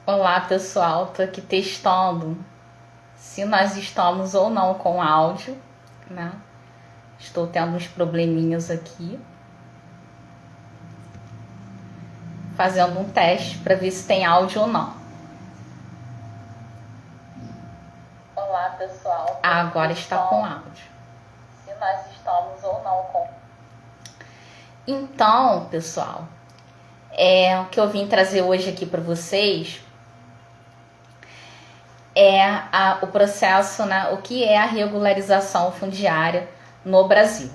Olá pessoal, tô aqui testando se nós estamos ou não com áudio, né? Estou tendo uns probleminhas aqui, fazendo um teste para ver se tem áudio ou não. Olá pessoal, Agora está com áudio. Se nós estamos ou não com. Então, pessoal, o que eu vim trazer hoje aqui para vocês o processo, né? O que é a regularização fundiária no Brasil,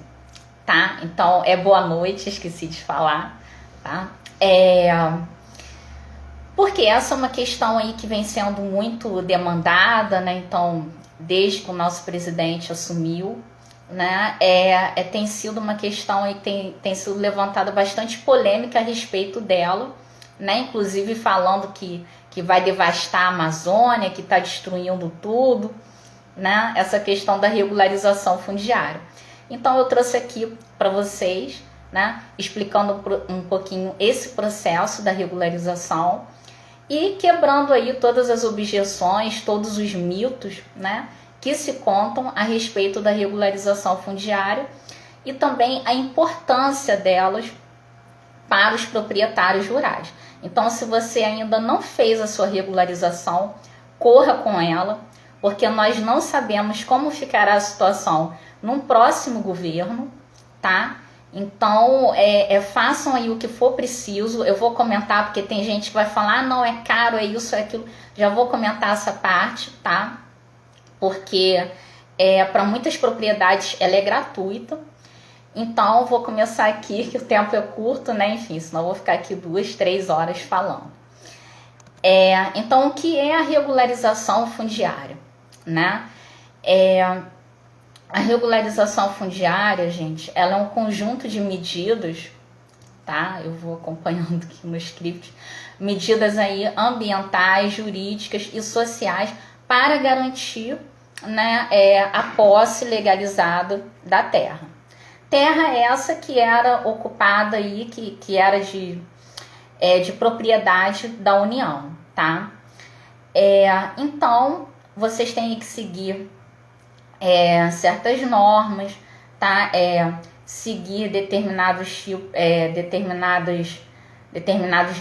tá? Então, boa noite, esqueci de falar, tá? Porque essa é uma questão aí que vem sendo muito demandada, né? Então, desde que o nosso presidente assumiu, né? Tem sido uma questão aí que tem sido levantada bastante polêmica a respeito dela, né? Inclusive falando que vai devastar a Amazônia, que está destruindo tudo, né? Essa questão da regularização fundiária. Então eu trouxe aqui para vocês, né? Explicando um pouquinho esse processo da regularização e quebrando aí todas as objeções, todos os mitos, né? Que se contam a respeito da regularização fundiária e também a importância delas para os proprietários rurais. Então, se você ainda não fez a sua regularização, corra com ela, porque nós não sabemos como ficará a situação num próximo governo, tá? Então, façam aí o que for preciso. Eu vou comentar, porque tem gente que vai falar, ah, não, é caro, é isso, é aquilo. Já vou comentar essa parte, tá? Porque para muitas propriedades ela é gratuita. Então, vou começar aqui, que o tempo é curto, né? Enfim, senão eu vou ficar aqui 2, 3 horas falando. Então, o que é a regularização fundiária, né? A regularização fundiária, gente, ela é um conjunto de medidas, tá? Eu vou acompanhando aqui no script. Medidas aí ambientais, jurídicas e sociais para garantir, né, a posse legalizada da terra. Terra essa que era ocupada aí, que era de propriedade da União, tá? Então, vocês têm que seguir certas normas, tá? Seguir determinados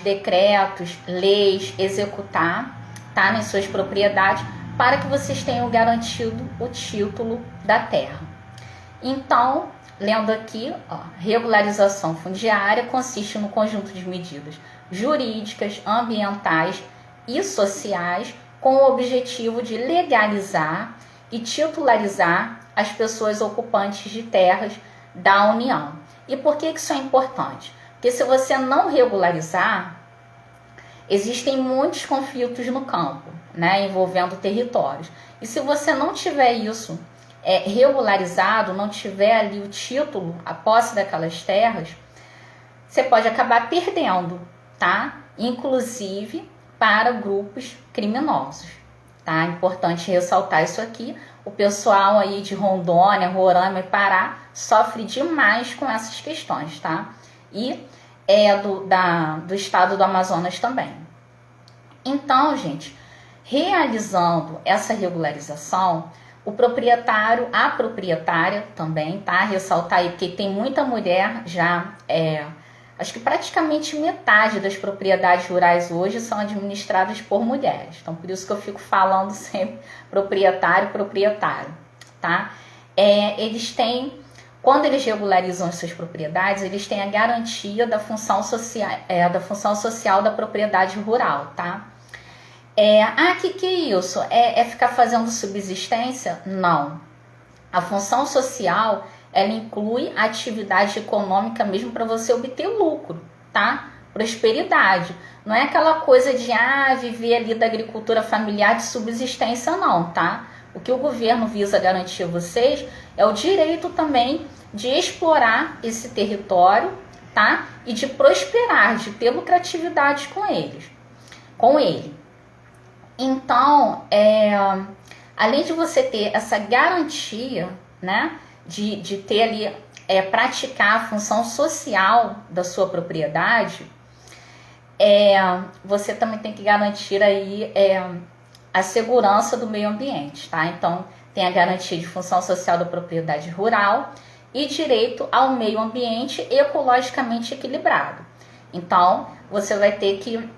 decretos, leis, executar, tá? Nas suas propriedades, para que vocês tenham garantido o título da terra. Então, lendo aqui, regularização fundiária consiste no conjunto de medidas jurídicas, ambientais e sociais com o objetivo de legalizar e titularizar as pessoas ocupantes de terras da União. E por que isso é importante? Porque se você não regularizar, existem muitos conflitos no campo, né, envolvendo territórios. E se você não tiver isso regularizado, não tiver ali o título, a posse daquelas terras, você pode acabar perdendo, tá? Inclusive para grupos criminosos, tá? É importante ressaltar isso aqui. O pessoal aí de Rondônia, Roraima e Pará sofre demais com essas questões, tá? E do estado do Amazonas também. Então, gente, realizando essa regularização, o proprietário, a proprietária também, tá? Ressaltar aí, porque tem muita mulher já, acho que praticamente metade das propriedades rurais hoje são administradas por mulheres. Então, por isso que eu fico falando sempre proprietário, tá? Eles têm, quando eles regularizam as suas propriedades, eles têm a garantia da função social da propriedade rural, tá? Que é isso? É ficar fazendo subsistência? Não. A função social, ela inclui a atividade econômica mesmo para você obter lucro, tá? Prosperidade. Não é aquela coisa de viver ali da agricultura familiar de subsistência, não, tá? O que o governo visa garantir a vocês é o direito também de explorar esse território, tá? E de prosperar, de ter lucratividade com ele. Então, além de você ter essa garantia, né, de ter ali, praticar a função social da sua propriedade, você também tem que garantir aí a segurança do meio ambiente, tá? Então, tem a garantia de função social da propriedade rural e direito ao meio ambiente ecologicamente equilibrado. Então, você vai ter que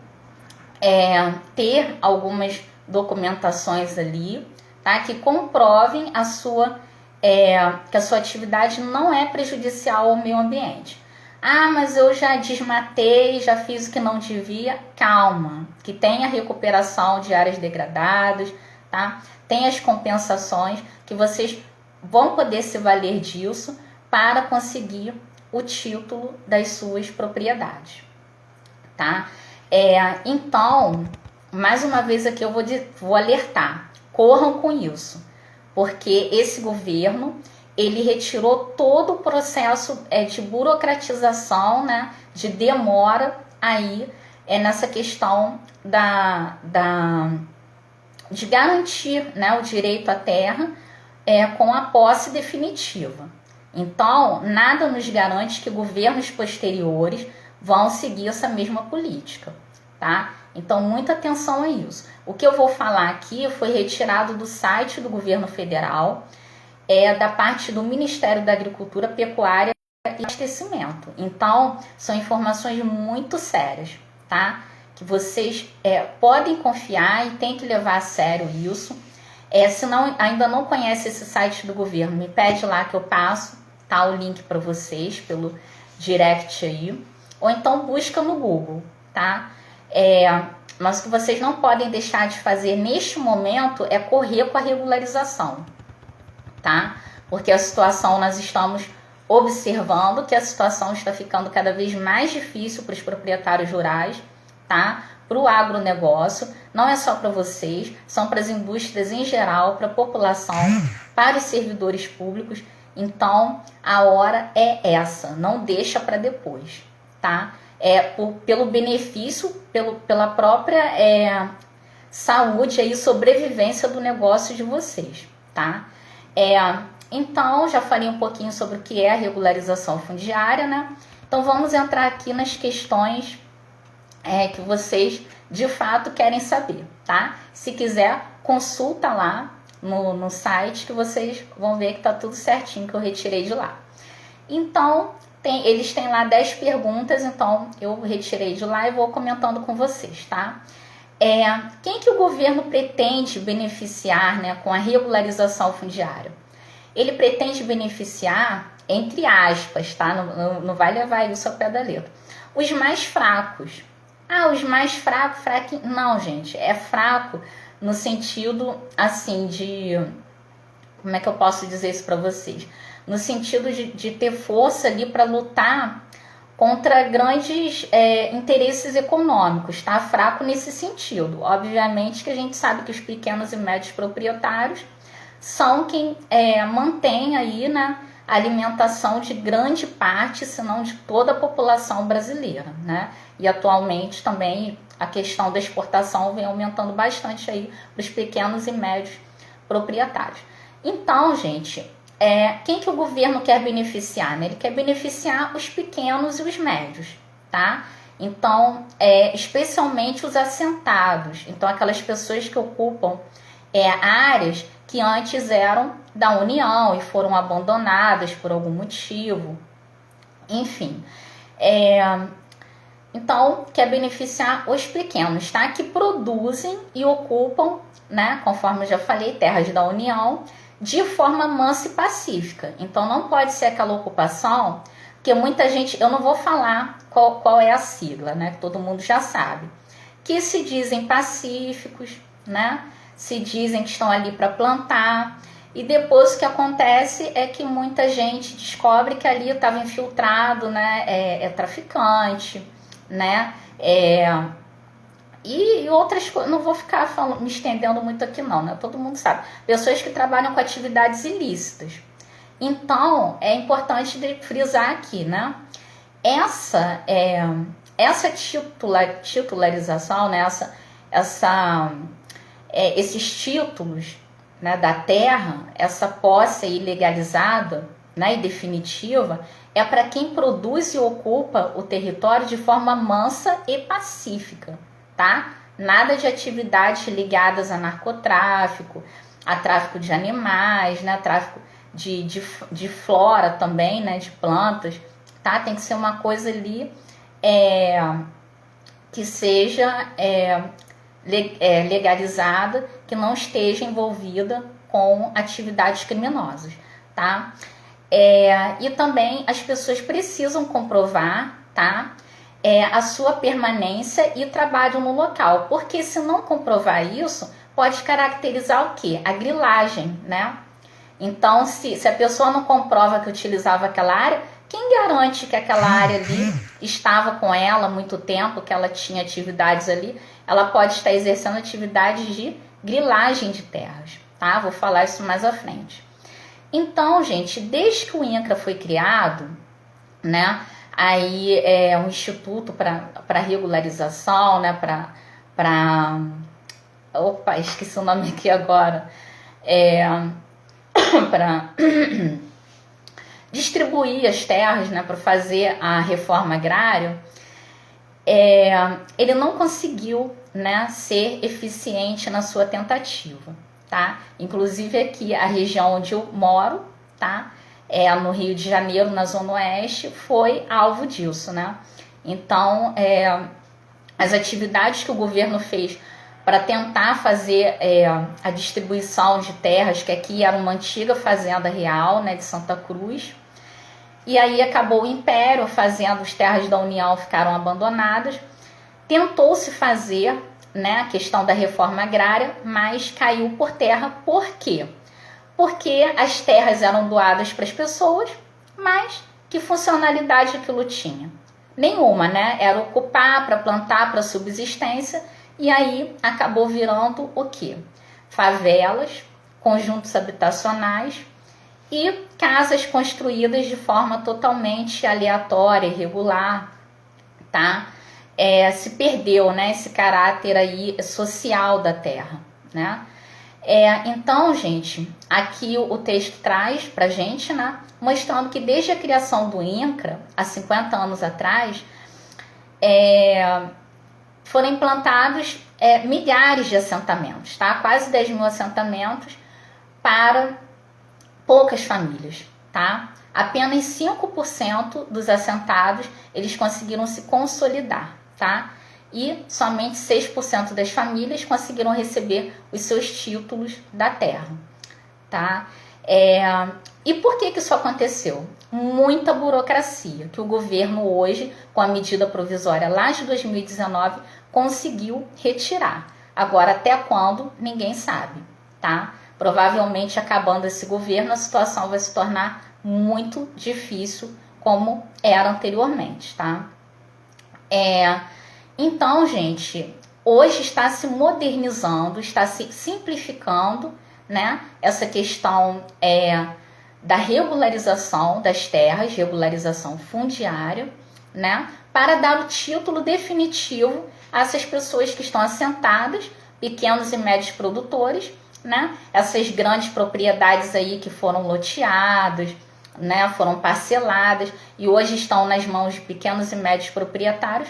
ter algumas documentações ali, tá? Que comprovem que a sua atividade não é prejudicial ao meio ambiente. Ah, mas eu já desmatei, já fiz o que não devia. Calma, que tem a recuperação de áreas degradadas, tá? Tem as compensações que vocês vão poder se valer disso para conseguir o título das suas propriedades, tá? Então, mais uma vez aqui eu vou alertar, corram com isso, porque esse governo, ele retirou todo o processo de burocratização, né, de demora aí nessa questão de garantir, né, o direito à terra com a posse definitiva. Então, nada nos garante que governos posteriores vão seguir essa mesma política, tá? Então, muita atenção a isso. O que eu vou falar aqui foi retirado do site do governo federal, da parte do Ministério da Agricultura, Pecuária e Abastecimento. Então, são informações muito sérias, tá? Que vocês podem confiar e tem que levar a sério isso. Se ainda não conhece esse site do governo, me pede lá que eu passo, tá, o link para vocês pelo direct aí. Ou então busca no Google, tá? Mas o que vocês não podem deixar de fazer neste momento é correr com a regularização, tá? Porque a situação, nós estamos observando que a situação está ficando cada vez mais difícil para os proprietários rurais, tá? Para o agronegócio, não é só para vocês, são para as indústrias em geral, para a população, para os servidores públicos. Então, a hora é essa, não deixa para depois, tá? Pelo benefício, pela própria saúde e sobrevivência do negócio de vocês, tá? Então, já falei um pouquinho sobre o que é a regularização fundiária, né? Então, vamos entrar aqui nas questões que vocês, de fato, querem saber, tá? Se quiser, consulta lá no site que vocês vão ver que tá tudo certinho, que eu retirei de lá. Então, eles têm lá 10 perguntas, então eu retirei de lá e vou comentando com vocês, tá? Quem que o governo pretende beneficiar, né, com a regularização fundiária? Ele pretende beneficiar, entre aspas, tá? Não vai levar isso ao pé da letra. Os mais fracos. Os mais fracos, não, gente, é fraco no sentido, assim, como é que eu posso dizer isso para vocês? No sentido de ter força ali para lutar contra grandes interesses econômicos, tá? Fraco nesse sentido. Obviamente que a gente sabe que os pequenos e médios proprietários são quem mantém aí, né, a alimentação de grande parte, se não de toda a população brasileira, né? E atualmente também a questão da exportação vem aumentando bastante aí para os pequenos e médios proprietários. Então, gente, quem que o governo quer beneficiar, né? Ele quer beneficiar os pequenos e os médios, tá? Então, especialmente os assentados. Então, aquelas pessoas que ocupam áreas que antes eram da União e foram abandonadas por algum motivo. Enfim, então, quer beneficiar os pequenos, tá? Que produzem e ocupam, né? Conforme eu já falei, terras da União, de forma mansa e pacífica. Então, não pode ser aquela ocupação, porque muita gente, eu não vou falar qual é a sigla, né? Que todo mundo já sabe. Que se dizem pacíficos, né? Se dizem que estão ali para plantar. E depois o que acontece é que muita gente descobre que ali estava infiltrado, né? É traficante, né? E outras coisas, não vou ficar me estendendo muito aqui não, né? Todo mundo sabe. Pessoas que trabalham com atividades ilícitas. Então, é importante frisar aqui, né? Essa titularização, né? Esses títulos, né, da terra, essa posse ilegalizada, né, e definitiva, é para quem produz e ocupa o território de forma mansa e pacífica, tá? Nada de atividades ligadas a narcotráfico, a tráfico de animais, né? Tráfico de flora também, né? De plantas, tá? Tem que ser uma coisa ali que seja legalizada, que não esteja envolvida com atividades criminosas, tá? E também as pessoas precisam comprovar, tá? A sua permanência e trabalho no local, porque se não comprovar isso, pode caracterizar o quê? A grilagem, né? Então, se a pessoa não comprova que utilizava aquela área, quem garante que aquela área ali estava com ela há muito tempo, que ela tinha atividades ali? Ela pode estar exercendo atividades de grilagem de terras, tá? Vou falar isso mais à frente. Então, gente, desde que o INCRA foi criado, né? Aí é um instituto para regularização, né? Opa, esqueci o nome aqui agora. Para distribuir as terras, né, para fazer a reforma agrária, ele não conseguiu, né, ser eficiente na sua tentativa, tá? Inclusive aqui a região onde eu moro, tá? No Rio de Janeiro, na Zona Oeste, foi alvo disso, né? Então, as atividades que o governo fez para tentar fazer a distribuição de terras, que aqui era uma antiga fazenda real, né, de Santa Cruz, e aí acabou o Império, fazendo as terras da União ficaram abandonadas. Tentou-se fazer, né, a questão da reforma agrária, mas caiu por terra. Por quê? Porque as terras eram doadas para as pessoas, mas que funcionalidade aquilo tinha? Nenhuma, né? Era ocupar, para plantar, para subsistência, e aí acabou virando o quê? Favelas, conjuntos habitacionais e casas construídas de forma totalmente aleatória, irregular, tá? Se perdeu, né, esse caráter aí social da terra, né? Então, gente, aqui o texto traz pra gente, né, mostrando que desde a criação do INCRA, há 50 anos atrás, foram implantados milhares de assentamentos, tá? Quase 10 mil assentamentos para poucas famílias, tá? Apenas 5% dos assentados eles conseguiram se consolidar, tá? E somente 6% das famílias conseguiram receber os seus títulos da terra, tá? E por que isso aconteceu? Muita burocracia que o governo hoje, com a medida provisória lá de 2019, conseguiu retirar. Agora, até quando? Ninguém sabe, tá? Provavelmente, acabando esse governo, a situação vai se tornar muito difícil, como era anteriormente, tá? Então, gente, hoje está se modernizando, está se simplificando, né? Essa questão da regularização das terras, regularização fundiária, né? Para dar o título definitivo a essas pessoas que estão assentadas, pequenos e médios produtores, né? Essas grandes propriedades aí que foram loteadas, né? Foram parceladas e hoje estão nas mãos de pequenos e médios proprietários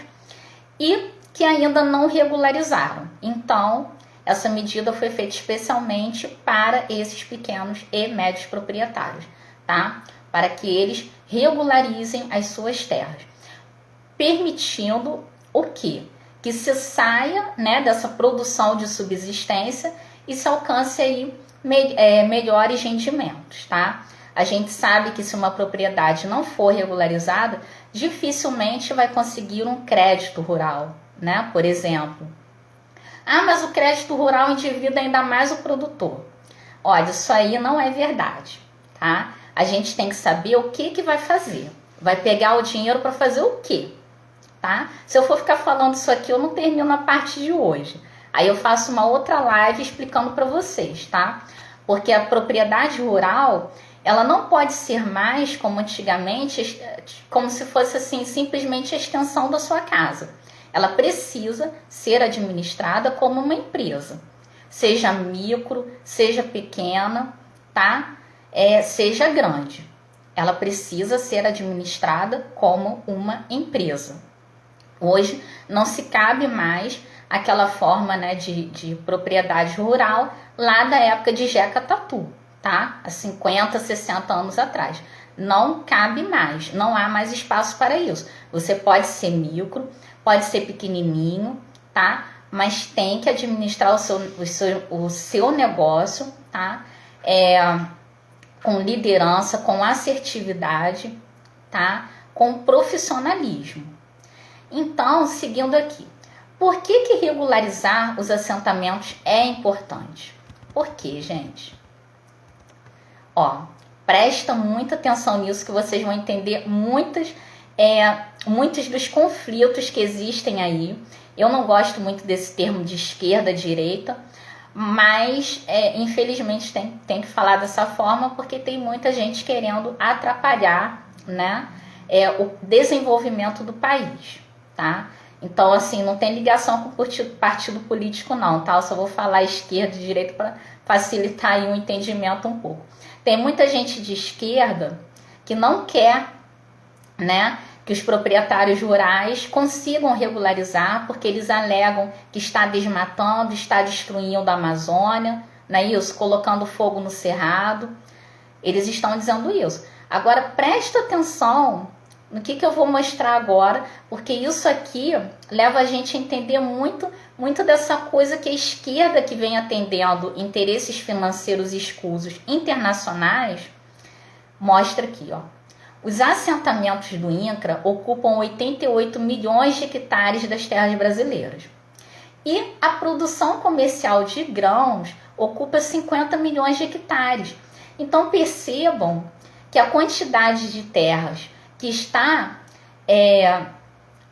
e que ainda não regularizaram. Então, essa medida foi feita especialmente para esses pequenos e médios proprietários, tá? Para que eles regularizem as suas terras, permitindo o quê? Que se saia, né, dessa produção de subsistência e se alcance aí melhores rendimentos, tá? A gente sabe que se uma propriedade não for regularizada, dificilmente vai conseguir um crédito rural, né? Por exemplo. Mas o crédito rural endivida ainda mais o produtor. Olha, isso aí não é verdade, tá? A gente tem que saber o que vai fazer. Vai pegar o dinheiro para fazer o quê? Tá? Se eu for ficar falando isso aqui, eu não termino a parte de hoje. Aí eu faço uma outra live explicando para vocês, tá? Porque a propriedade rural, ela não pode ser mais como antigamente, como se fosse assim, simplesmente a extensão da sua casa. Ela precisa ser administrada como uma empresa. Seja micro, seja pequena, tá? Seja grande. ela precisa ser administrada como uma empresa. Hoje não se cabe mais aquela forma, né, de propriedade rural lá da época de Jeca Tatu, tá? Há 50, 60 anos atrás. Não cabe mais, não há mais espaço para isso. Você pode ser micro, pode ser pequenininho, tá? Mas tem que administrar o seu negócio, tá? Com liderança, com assertividade, tá? Com profissionalismo. Então, seguindo aqui, por que regularizar os assentamentos é importante? Por quê, gente? Ó, presta muita atenção nisso que vocês vão entender muitos dos conflitos que existem aí. Eu não gosto muito desse termo de esquerda, direita, mas infelizmente tem que falar dessa forma porque tem muita gente querendo atrapalhar, né, o desenvolvimento do país, tá? Então, assim, não tem ligação com o partido político não, tá? Eu só vou falar esquerda e direita para facilitar aí o entendimento um pouco. Tem muita gente de esquerda que não quer, né, que os proprietários rurais consigam regularizar, porque eles alegam que está desmatando, está destruindo a Amazônia, né, isso, colocando fogo no cerrado. Eles estão dizendo isso. Agora, presta atenção no que eu vou mostrar agora, porque isso aqui leva a gente a entender muito dessa coisa que a esquerda, que vem atendendo interesses financeiros escusos internacionais, mostra aqui, ó. Os assentamentos do INCRA ocupam 88 milhões de hectares das terras brasileiras. E a produção comercial de grãos ocupa 50 milhões de hectares. Então percebam que a quantidade de terras que está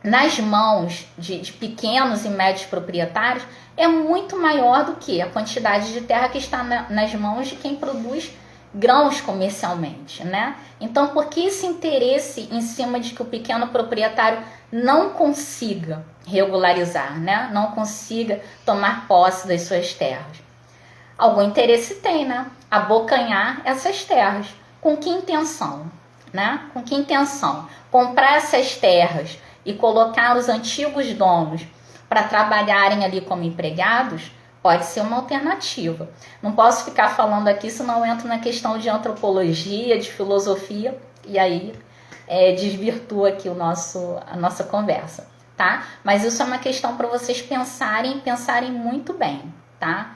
nas mãos de pequenos e médios proprietários é muito maior do que a quantidade de terra que está nas mãos de quem produz grãos comercialmente, né? Então, por que esse interesse em cima de que o pequeno proprietário não consiga regularizar, né? Não consiga tomar posse das suas terras? Algum interesse tem, né? Abocanhar essas terras. Com que intenção, né? Com que intenção? Comprar essas terras e colocar os antigos donos para trabalharem ali como empregados? Pode ser uma alternativa. Não posso ficar falando aqui, senão eu entro na questão de antropologia, de filosofia, e aí desvirtua aqui a nossa conversa, tá? Mas isso é uma questão para vocês pensarem muito bem, tá?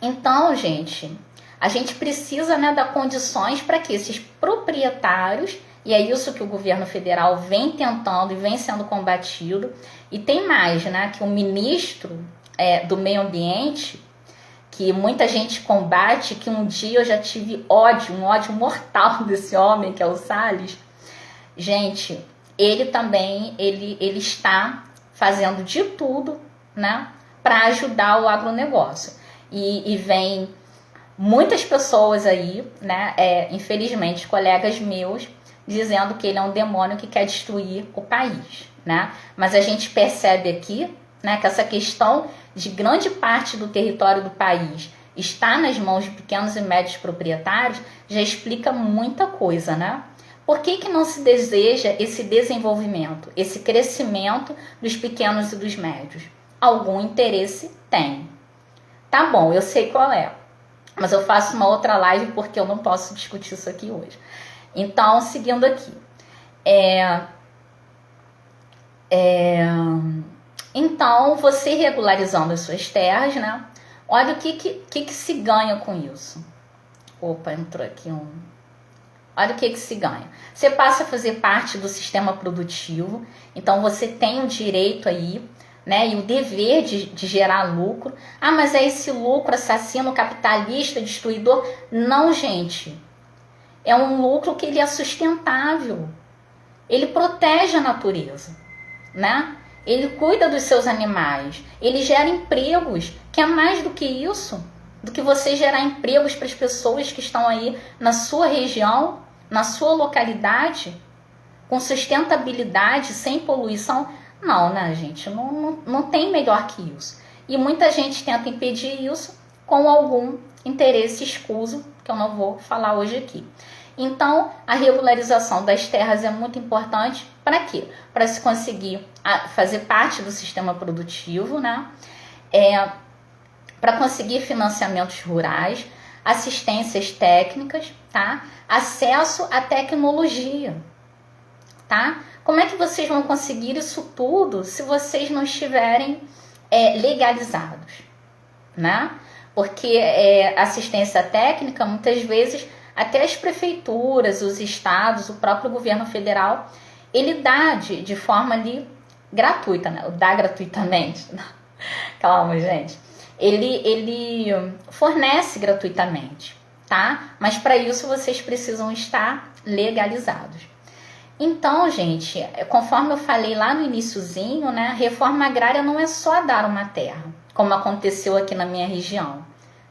Então, gente, a gente precisa, né, dar condições para que esses proprietários, e é isso que o governo federal vem tentando e vem sendo combatido, e tem mais, né, que o ministro do meio ambiente, que muita gente combate, que um dia eu já tive um ódio mortal desse homem, que é o Salles. Gente, ele também, ele está fazendo de tudo, né, para ajudar o agronegócio. E vem muitas pessoas aí, né, infelizmente, colegas meus, dizendo que ele é um demônio que quer destruir o país, né? Mas a gente percebe aqui, né, que essa questão de grande parte do território do país está nas mãos de pequenos e médios proprietários, já explica muita coisa, né? Por que não se deseja esse desenvolvimento, esse crescimento dos pequenos e dos médios? Algum interesse tem. Tá bom, eu sei qual é, mas eu faço uma outra live porque eu não posso discutir isso aqui hoje. Então, seguindo aqui. Então, você regularizando as suas terras, né? Olha o que se ganha com isso. Opa, entrou aqui um... Olha o que se ganha. Você passa a fazer parte do sistema produtivo, então você tem o direito aí, né, e o dever de gerar lucro. Ah, mas é esse lucro assassino, capitalista, destruidor? Não, gente. É um lucro que ele é sustentável. Ele protege a natureza, né? Ele cuida dos seus animais. Ele gera empregos, que é mais do que isso. Do que você gerar empregos para as pessoas que estão aí na sua região, na sua localidade, com sustentabilidade, sem poluição. Não, né, gente? Não tem melhor que isso. E muita gente tenta impedir isso com algum interesse escuso, que eu não vou falar hoje aqui. Então, a regularização das terras é muito importante para quê? Para se conseguir fazer parte do sistema produtivo, né? Para conseguir financiamentos rurais, assistências técnicas, tá? Acesso à tecnologia, tá? Como é que vocês vão conseguir isso tudo se vocês não estiverem legalizados, né? Porque assistência técnica, muitas vezes, até as prefeituras, os estados, o próprio governo federal, ele dá de forma ali gratuita, né? Dá gratuitamente. Calma, gente. Ele fornece gratuitamente, tá? Mas para isso vocês precisam estar legalizados. Então, gente, conforme eu falei lá no iniciozinho, né? Reforma agrária não é só dar uma terra, como aconteceu aqui na minha região,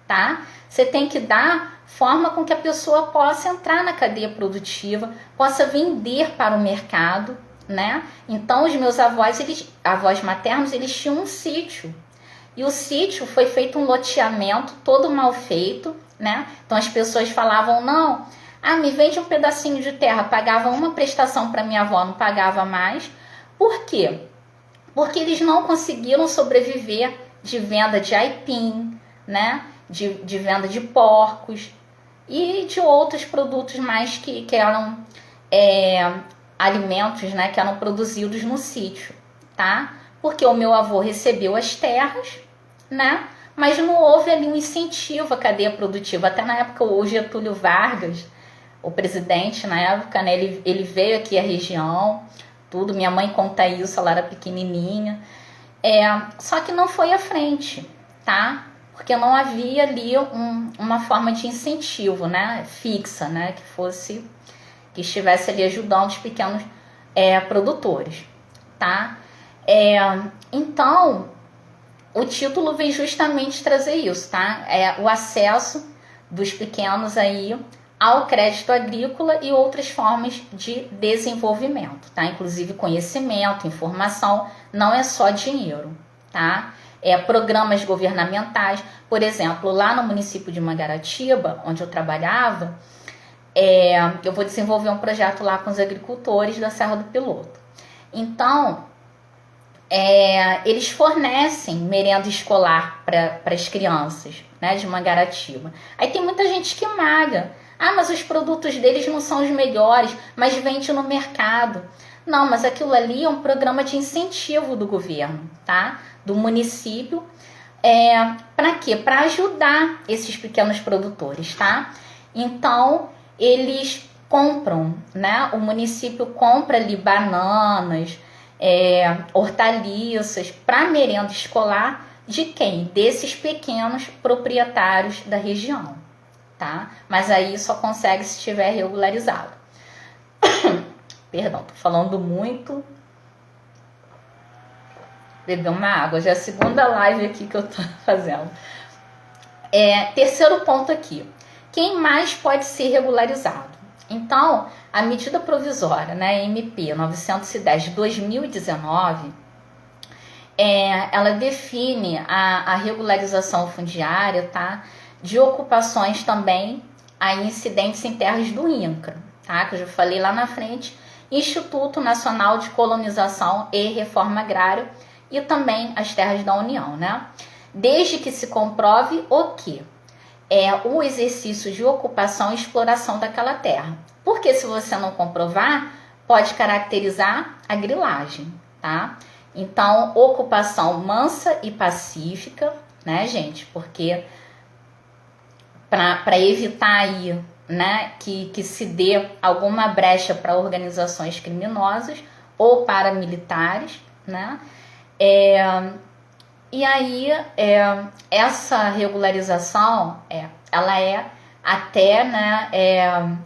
tá? Você tem que dar forma com que a pessoa possa entrar na cadeia produtiva, possa vender para o mercado, né? Então, os meus avós maternos, eles tinham um sítio. E o sítio foi feito um loteamento todo mal feito, né? Então, as pessoas falavam, não, me vende um pedacinho de terra, pagava uma prestação para minha avó, não pagava mais. Por quê? Porque eles não conseguiram sobreviver de venda de aipim, né? De venda de porcos e de outros produtos mais que eram alimentos, né? Que eram produzidos no sítio, tá? Porque o meu avô recebeu as terras, né? Mas não houve ali um incentivo à cadeia produtiva. Até na época o Getúlio Vargas, o presidente na época, né? Ele veio aqui à região, tudo. Minha mãe conta isso, ela era pequenininha. Só que não foi à frente, tá? Porque não havia ali uma forma de incentivo, né? Fixa, né? Que estivesse ali ajudando os pequenos produtores, tá? Então, o título vem justamente trazer isso, tá? O acesso dos pequenos aí ao crédito agrícola e outras formas de desenvolvimento, tá? Inclusive conhecimento, informação, não é só dinheiro, tá? Programas governamentais, por exemplo, lá no município de Mangaratiba, onde eu trabalhava, eu vou desenvolver um projeto lá com os agricultores da Serra do Piloto. Então, eles fornecem merenda escolar para as crianças, né, de Mangaratiba. Aí tem muita gente que maga. Mas os produtos deles não são os melhores, mas vende no mercado. Não, mas aquilo ali é um programa de incentivo do governo, tá? Do município. Para quê? Para ajudar esses pequenos produtores, tá? Então, eles compram, né? O município compra ali bananas, hortaliças para merenda escolar de quem? Desses pequenos proprietários da região, tá? Mas aí só consegue se estiver regularizado. Perdão, tô falando muito. Beber uma água, já é a segunda live aqui que eu tô fazendo. Terceiro ponto aqui. Quem mais pode ser regularizado? Então, a medida provisória, né, MP 910 de 2019, ela define a regularização fundiária, tá, de ocupações também aí incidentes em terras do INCRA, tá, que eu já falei lá na frente, Instituto Nacional de Colonização e Reforma Agrária, e também as terras da União, né? Desde que se comprove o que? O exercício de ocupação e exploração daquela terra. Porque se você não comprovar, pode caracterizar a grilagem, tá? Então, ocupação mansa e pacífica, né, gente? Porque para evitar aí, né, que se dê alguma brecha para organizações criminosas ou paramilitares, né? E aí, essa regularização, ela é até, né,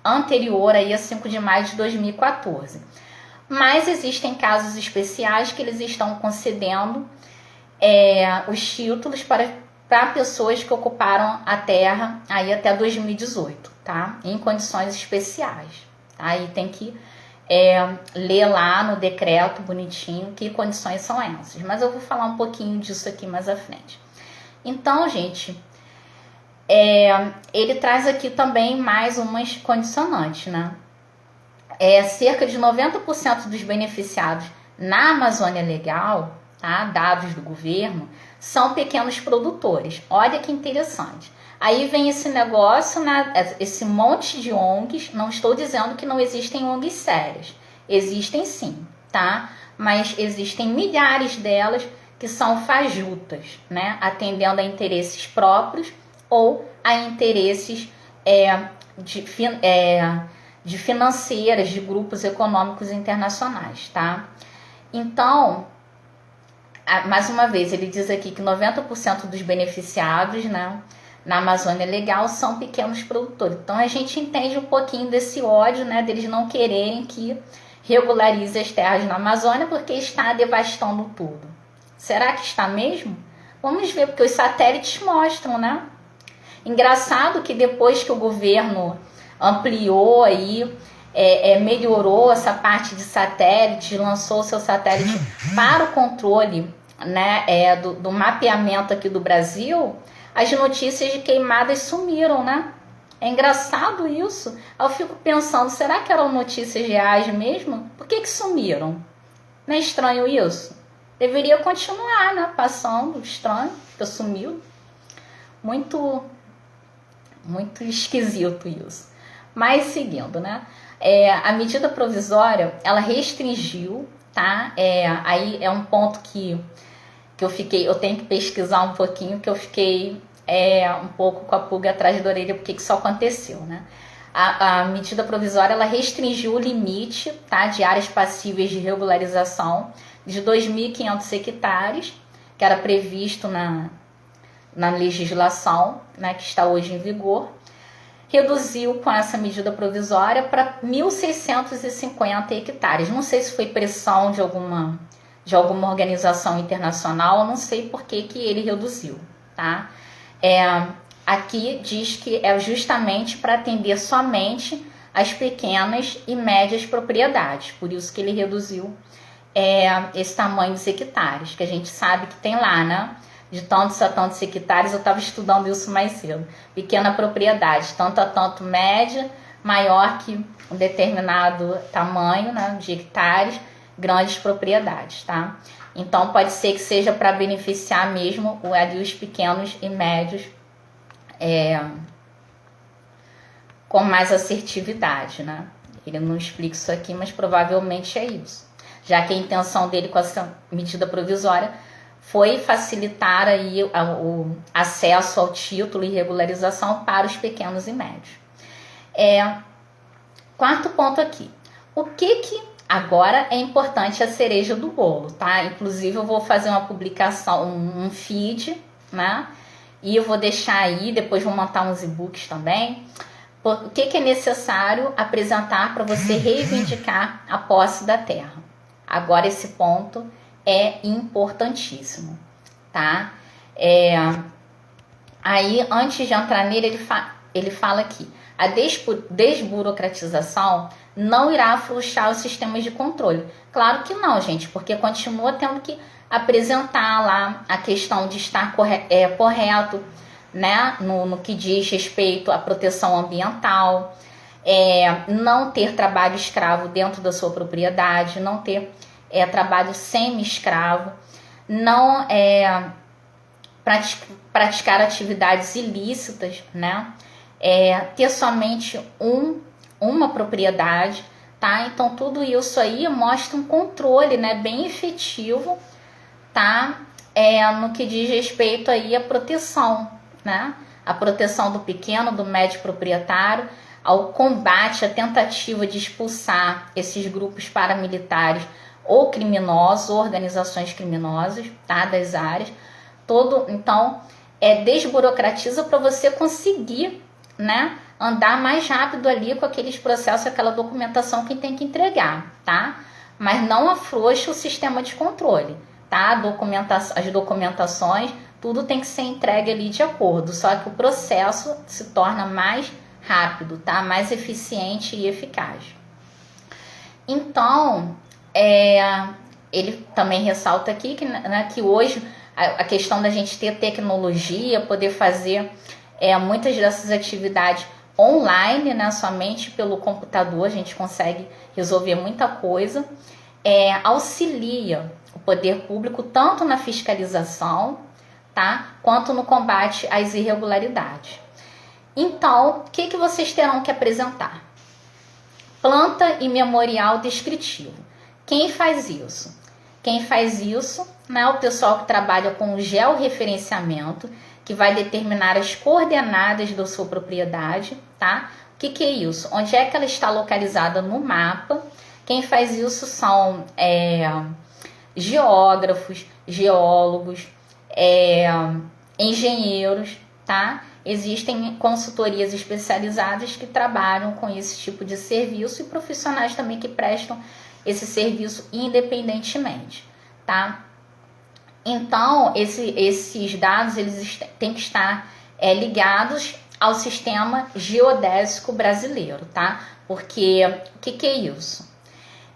anterior aí a 5 de maio de 2014. Mas existem casos especiais que eles estão concedendo os títulos para pessoas que ocuparam a terra aí até 2018, tá? Em condições especiais. Aí tem que ler lá no decreto bonitinho que condições são essas. Mas eu vou falar um pouquinho disso aqui mais à frente. Então, gente, Ele traz aqui também mais umas condicionantes, né? Cerca de 90% dos beneficiados na Amazônia Legal, tá? Dados do governo, são pequenos produtores. Olha que interessante. Aí vem esse negócio, né? Esse monte de ONGs. Não estou dizendo que não existem ONGs sérias. Existem sim, tá? Mas existem milhares delas que são fajutas, né? Atendendo a interesses próprios ou a interesses de financeiras, de grupos econômicos internacionais, tá? Então, mais uma vez, ele diz aqui que 90% dos beneficiados, né, na Amazônia Legal são pequenos produtores. Então, a gente entende um pouquinho desse ódio, né, deles não quererem que regularize as terras na Amazônia porque está devastando tudo. Será que está mesmo? Vamos ver, porque os satélites mostram, né? Engraçado que depois que o governo ampliou aí, melhorou essa parte de satélite, lançou o seu satélite para o controle, né, do mapeamento aqui do Brasil, as notícias de queimadas sumiram, né? É engraçado isso. Eu fico pensando, será que eram notícias reais mesmo? Por que sumiram? Não é estranho isso? Deveria continuar, né? Passando, estranho, porque sumiu. Muito esquisito isso. Mas seguindo, né? A medida provisória, ela restringiu, tá? Aí é um ponto que eu tenho que pesquisar um pouquinho, que eu fiquei um pouco com a pulga atrás da orelha, porque que isso aconteceu, né? A medida provisória, ela restringiu o limite, tá, de áreas passíveis de regularização de 2.500 hectares, que era previsto na legislação, né, que está hoje em vigor. Reduziu com essa medida provisória para 1.650 hectares. Não sei se foi pressão de alguma organização internacional, não sei por que ele reduziu, tá? Aqui diz que é justamente para atender somente as pequenas e médias propriedades, por isso que ele reduziu esse tamanho dos hectares, que a gente sabe que tem lá, né? De tantos a tantos hectares, eu estava estudando isso mais cedo. Pequena propriedade, tanto a tanto média, maior que um determinado tamanho, né, de hectares, grandes propriedades, tá? Então pode ser que seja para beneficiar mesmo ali os pequenos e médios com mais assertividade, né? Ele não explica isso aqui, mas provavelmente é isso. Já que a intenção dele com essa medida provisória foi facilitar aí o acesso ao título e regularização para os pequenos e médios. Quarto ponto aqui. O que agora é importante, a cereja do bolo, tá? Inclusive eu vou fazer uma publicação, um feed, né? E eu vou deixar aí, depois vou montar uns e-books também. O que é necessário apresentar para você reivindicar a posse da terra? Agora esse ponto é importantíssimo, tá? Aí, antes de entrar nele, ele fala aqui: a desburocratização não irá afrouxar os sistemas de controle. Claro que não, gente, porque continua tendo que apresentar lá a questão de estar correto, né, no que diz respeito à proteção ambiental, não ter trabalho escravo dentro da sua propriedade, não ter trabalho semi-escravo, não praticar atividades ilícitas, né? Ter somente uma propriedade, tá? Então tudo isso aí mostra um controle, né, bem efetivo, tá? No que diz respeito aí à proteção, né? A proteção do pequeno, do médio proprietário, ao combate, à tentativa de expulsar esses grupos paramilitares ou criminosos, ou organizações criminosas, tá, das áreas. Então, desburocratiza para você conseguir, né, andar mais rápido ali com aqueles processos, aquela documentação que tem que entregar, tá? Mas não afrouxa o sistema de controle, tá? As documentações, tudo tem que ser entregue ali de acordo, só que o processo se torna mais rápido, tá? Mais eficiente e eficaz. Então, ele também ressalta aqui que, né, que hoje a questão da gente ter tecnologia, poder fazer muitas dessas atividades online, né? Somente pelo computador a gente consegue resolver muita coisa. Auxilia o poder público tanto na fiscalização, tá? Quanto no combate às irregularidades. Então, o que vocês terão que apresentar? Planta e memorial descritivo. Quem faz isso? Quem faz isso é o pessoal que trabalha com o georreferenciamento, que vai determinar as coordenadas da sua propriedade, tá? O que é isso? Onde é que ela está localizada no mapa? Quem faz isso são geógrafos, geólogos, engenheiros, tá? Existem consultorias especializadas que trabalham com esse tipo de serviço e profissionais também que prestam esse serviço independentemente, tá? Então, esses dados eles têm que estar ligados ao sistema geodésico brasileiro, tá? Porque o que é isso?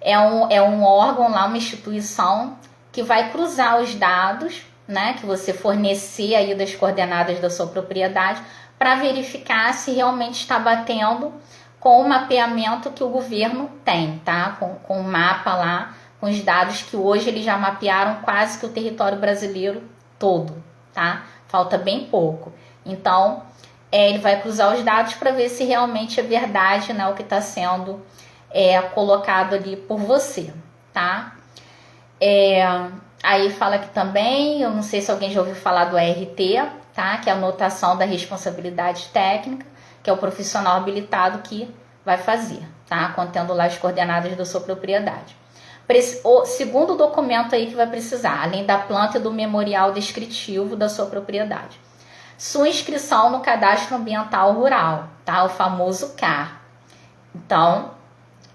É um órgão lá, uma instituição que vai cruzar os dados, né, que você fornecer aí das coordenadas da sua propriedade para verificar se realmente está batendo com o mapeamento que o governo tem, tá? Com o mapa lá, com os dados que hoje eles já mapearam quase que o território brasileiro todo, tá? Falta bem pouco. Então, ele vai cruzar os dados para ver se realmente é verdade, né, o que está sendo colocado ali por você, tá? Aí fala aqui também, eu não sei se alguém já ouviu falar do ART, tá? Que é a anotação da responsabilidade técnica, que é o profissional habilitado que vai fazer, tá? Contendo lá as coordenadas da sua propriedade. O segundo documento aí que vai precisar, além da planta e do memorial descritivo da sua propriedade. Sua inscrição no Cadastro Ambiental Rural, tá? O famoso CAR. Então,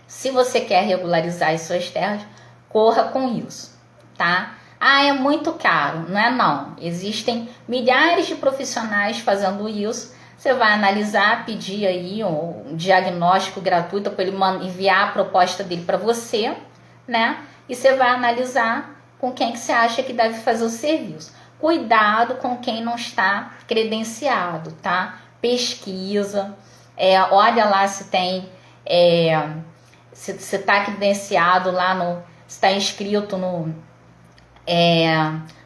se você quer regularizar as suas terras, corra com isso, tá? É muito caro. Não é não. Existem milhares de profissionais fazendo isso. Você vai analisar, pedir aí um diagnóstico gratuito para ele enviar a proposta dele para você, né? E você vai analisar com quem que você acha que deve fazer o serviço. Cuidado com quem não está credenciado, tá? Pesquisa, olha lá se tem, se está credenciado lá se está inscrito no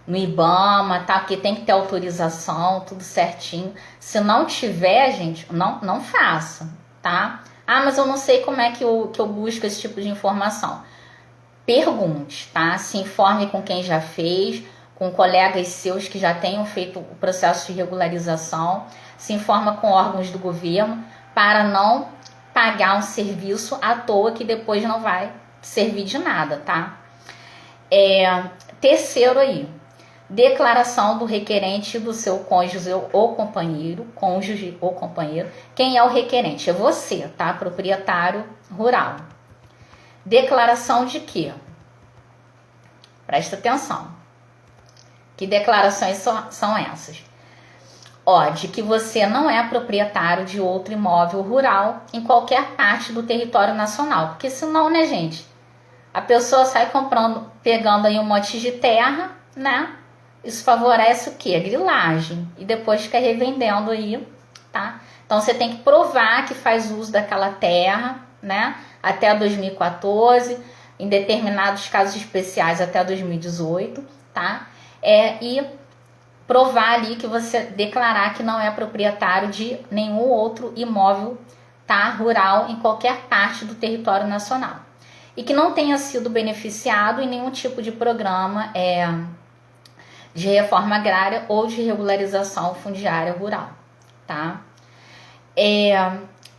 IBAMA, tá? Porque tem que ter autorização, tudo certinho. Se não tiver, gente, não faça, tá? Mas eu não sei como é que eu busco esse tipo de informação. Pergunte, tá? Se informe com quem já fez, com colegas seus que já tenham feito o processo de regularização. Se informa com órgãos do governo para não pagar um serviço à toa que depois não vai servir de nada, tá? Terceiro aí, declaração do requerente do seu cônjuge ou companheiro, Quem é o requerente? É você, tá? Proprietário rural. Declaração de quê? Presta atenção. Que declarações são essas? De que você não é proprietário de outro imóvel rural em qualquer parte do território nacional. Porque senão, né, gente? A pessoa sai pegando aí um monte de terra, né? Isso favorece o quê? A grilagem. E depois fica revendendo aí, tá? Então, você tem que provar que faz uso daquela terra, né? Até 2014, em determinados casos especiais até 2018, tá? E provar ali que você declarar que não é proprietário de nenhum outro imóvel, tá? Rural em qualquer parte do território nacional. E que não tenha sido beneficiado em nenhum tipo de programa de reforma agrária ou de regularização fundiária rural, tá?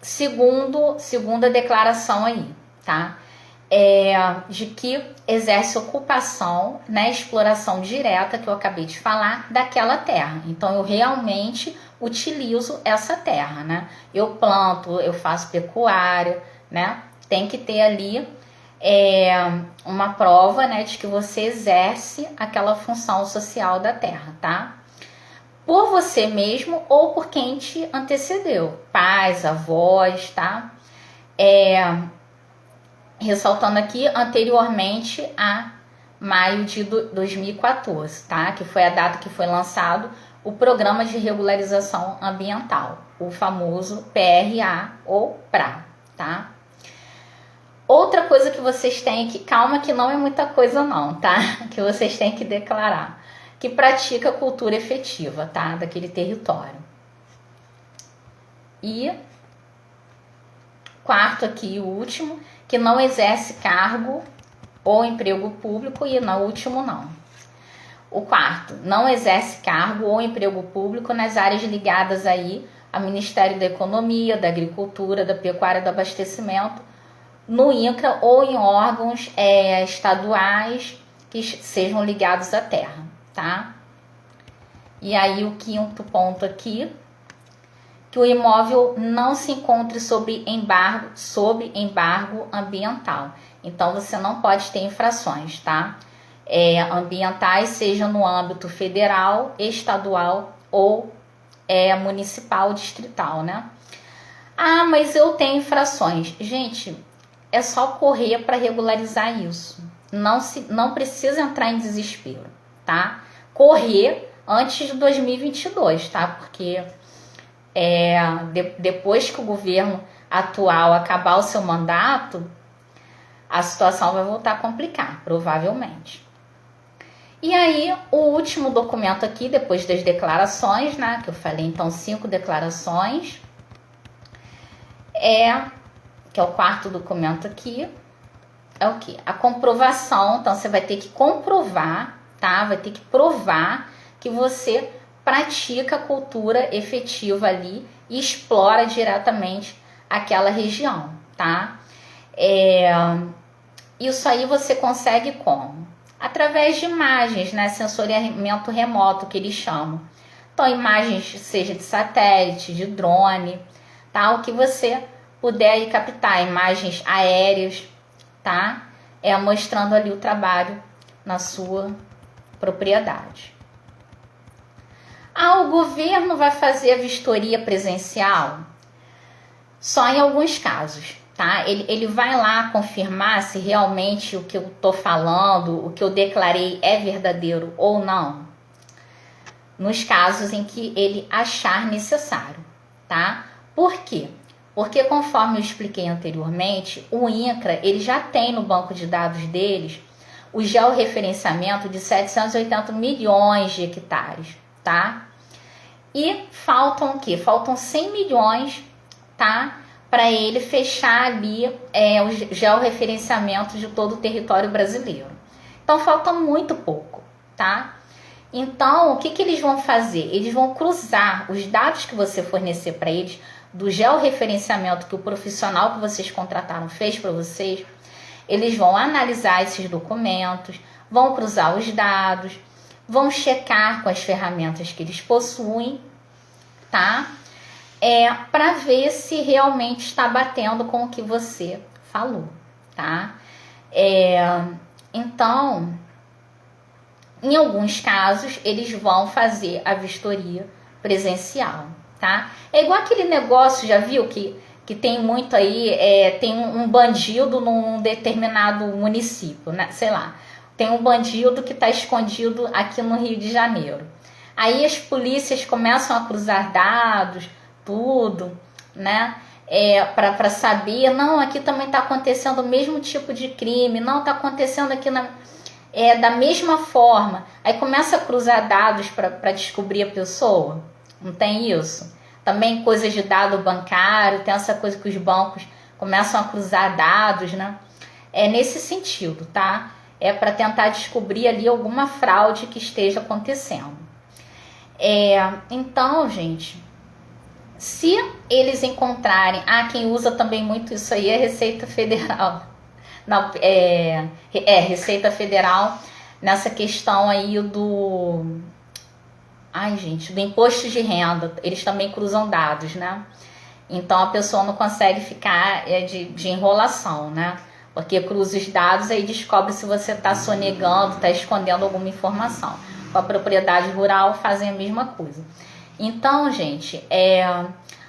Segunda declaração aí, tá? De que exerce ocupação, né, exploração direta, que eu acabei de falar, daquela terra. Então, eu realmente utilizo essa terra, né? Eu planto, eu faço pecuária, né? Tem que ter ali uma prova, né, de que você exerce aquela função social da terra, tá? Por você mesmo ou por quem te antecedeu, pais, avós, tá? Ressaltando aqui, anteriormente a maio de 2014, tá? Que foi a data que foi lançado o Programa de Regularização Ambiental, o famoso PRA ou PRA, tá? Outra coisa que vocês têm que, calma que não é muita coisa não, tá? Que vocês têm que declarar, que pratica a cultura efetiva, tá? Daquele território. E quarto aqui, o último, que não exerce cargo ou emprego público, e no último não. O quarto, não exerce cargo ou emprego público nas áreas ligadas aí ao Ministério da Economia, da Agricultura, da Pecuária e do Abastecimento, no INCRA ou em órgãos estaduais que sejam ligados à terra, tá? E aí o quinto ponto aqui, que o imóvel não se encontre sob embargo ambiental. Então você não pode ter infrações, tá? Ambientais, seja no âmbito federal, estadual ou municipal, distrital, né? Ah, mas eu tenho infrações. Gente, é só correr para regularizar isso. Não precisa entrar em desespero, tá? Correr antes de 2022, tá? Porque depois que o governo atual acabar o seu mandato, a situação vai voltar a complicar, provavelmente. E aí, o último documento aqui, depois das declarações, né? Que eu falei, então, 5 declarações. Que é o quarto documento aqui. É o quê? A comprovação. Então, você vai ter que comprovar, tá? Vai ter que provar que você pratica a cultura efetiva ali e explora diretamente aquela região, tá? Isso aí você consegue como? Através de imagens, né? Sensoriamento remoto, que eles chamam. Então, imagens, seja de satélite, de drone, tá? O que você puder aí captar, imagens aéreas, tá? Mostrando ali o trabalho na sua propriedade. O governo vai fazer a vistoria presencial só em alguns casos, tá? Ele vai lá confirmar se realmente o que eu tô falando, o que eu declarei é verdadeiro ou não, nos casos em que ele achar necessário, tá? Por quê? Porque, conforme eu expliquei anteriormente, o INCRA ele já tem no banco de dados deles o georreferenciamento de 780 milhões de hectares, tá? E faltam o quê? Faltam 100 milhões, tá? Para ele fechar ali o georreferenciamento de todo o território brasileiro. Então, falta muito pouco, tá? Então, o que eles vão fazer? Eles vão cruzar os dados que você fornecer para eles, do georreferenciamento que o profissional que vocês contrataram fez para vocês. Eles vão analisar esses documentos, vão cruzar os dados, vão checar com as ferramentas que eles possuem, tá? Para ver se realmente está batendo com o que você falou, tá? Então, em alguns casos, eles vão fazer a vistoria presencial, tá? É igual aquele negócio, já viu que tem muito aí, tem um bandido num determinado município, né? Sei lá, tem um bandido que está escondido aqui no Rio de Janeiro. Aí as polícias começam a cruzar dados, tudo, né? Para saber, não, aqui também está acontecendo o mesmo tipo de crime, não, está acontecendo aqui da mesma forma. Aí começa a cruzar dados para descobrir a pessoa, não tem isso? Também coisas de dado bancário, tem essa coisa que os bancos começam a cruzar dados, né? É nesse sentido, tá? Para tentar descobrir ali alguma fraude que esteja acontecendo. Então, gente, se eles encontrarem... quem usa também muito isso aí é Receita Federal. Não, Receita Federal nessa questão aí do imposto de renda. Eles também cruzam dados, né? Então a pessoa não consegue ficar de enrolação, né? Porque cruza os dados e descobre se você está sonegando, está escondendo alguma informação. Com a propriedade rural fazem a mesma coisa. Então, gente,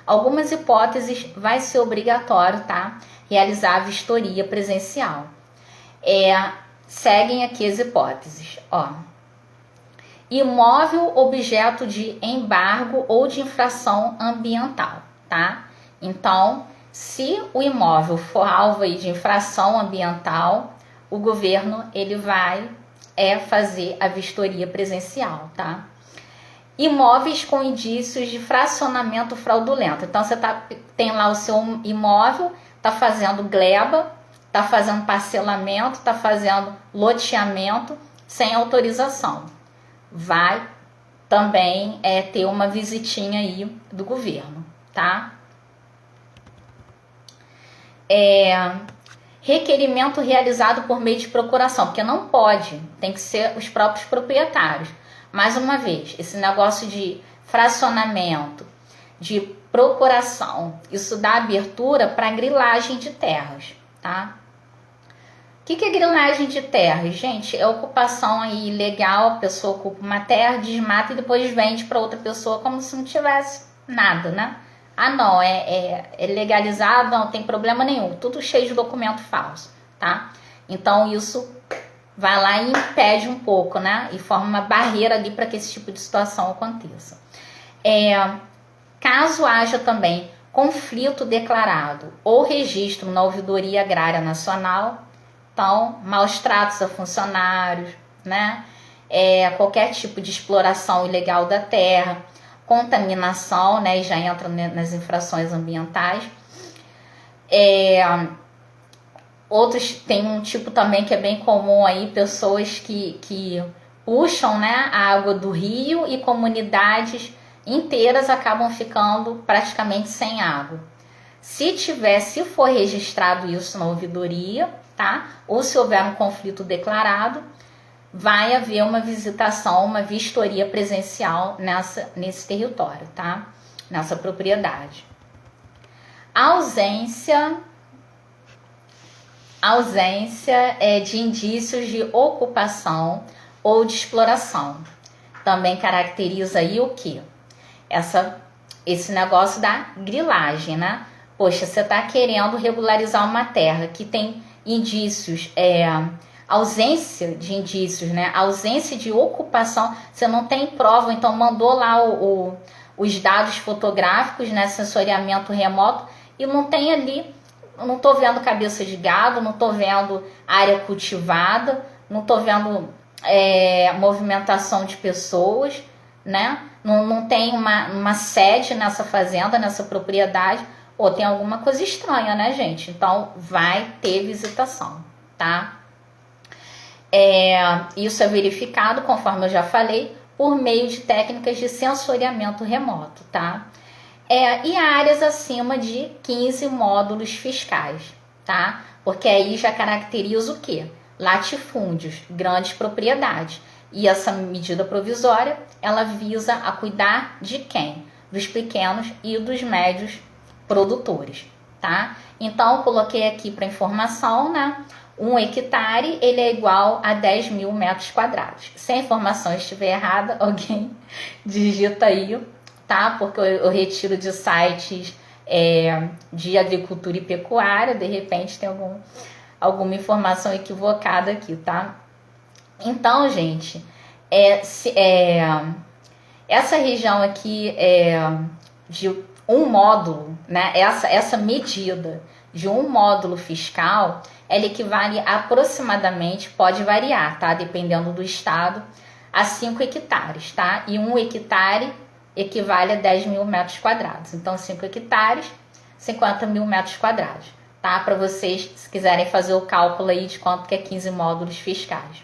algumas hipóteses vai ser obrigatório, tá? Realizar a vistoria presencial. Seguem aqui as hipóteses, ó. imóvel objeto de embargo ou de infração ambiental, tá? Então, se o imóvel for alvo aí de infração ambiental, o governo ele vai fazer a vistoria presencial, tá? Imóveis com indícios de fracionamento fraudulento. Então, você tem lá o seu imóvel, está fazendo gleba, está fazendo parcelamento, está fazendo loteamento sem autorização. Vai também ter uma visitinha aí do governo, tá? Requerimento realizado por meio de procuração, porque não pode, tem que ser os próprios proprietários. Mais uma vez, esse negócio de fracionamento, de procuração, isso dá abertura para grilagem de terras, tá? O que é grilagem de terras? Gente, é ocupação aí ilegal, a pessoa ocupa uma terra, desmata e depois vende para outra pessoa como se não tivesse nada, né? Ah, não, é legalizado, não tem problema nenhum, tudo cheio de documento falso, tá? Então isso vai lá e impede um pouco, né? E forma uma barreira ali para que esse tipo de situação aconteça. Caso haja também conflito declarado ou registro na Ouvidoria Agrária Nacional, então, maus tratos a funcionários, né? Qualquer tipo de exploração ilegal da terra, contaminação, né? E já entra nas infrações ambientais. Outros, tem um tipo também que é bem comum aí, pessoas que puxam, né, a água do rio e comunidades inteiras acabam ficando praticamente sem água. Se for registrado isso na ouvidoria, tá? Ou se houver um conflito declarado, vai haver uma visitação, uma vistoria presencial nesse território, tá? Nessa propriedade. Ausência de indícios de ocupação ou de exploração. Também caracteriza aí o quê? Esse negócio da grilagem, né? Poxa, você está querendo regularizar uma terra que tem indícios, ausência de indícios, né? Ausência de ocupação, você não tem prova, então mandou lá os dados fotográficos, né? Sensoriamento remoto, e não tem ali, não tô vendo cabeça de gado, não tô vendo área cultivada, não tô vendo movimentação de pessoas, né? Não tem uma sede nessa fazenda, nessa propriedade. Ou tem alguma coisa estranha, né, gente? Então, vai ter visitação, tá? Isso é verificado, conforme eu já falei, por meio de técnicas de sensoriamento remoto, tá? E áreas acima de 15 módulos fiscais, tá? Porque aí já caracteriza o quê? Latifúndios, grandes propriedades. E essa medida provisória, ela visa a cuidar de quem? Dos pequenos e dos médios produtores, tá? Então, eu coloquei aqui para informação, né? 1 hectare, ele é igual a 10 mil metros quadrados. Se a informação estiver errada, alguém digita aí, tá? Porque eu retiro de sites de agricultura e pecuária, de repente tem alguma informação equivocada aqui, tá? Então, gente, essa região aqui de um módulo, né? Essa medida de um módulo fiscal, ela equivale aproximadamente, pode variar, tá? Dependendo do estado, a 5 hectares, tá? E 1 hectare equivale a 10 mil metros quadrados. Então, 5 hectares, 50 mil metros quadrados, tá? Para vocês, se quiserem fazer o cálculo aí de quanto que é 15 módulos fiscais.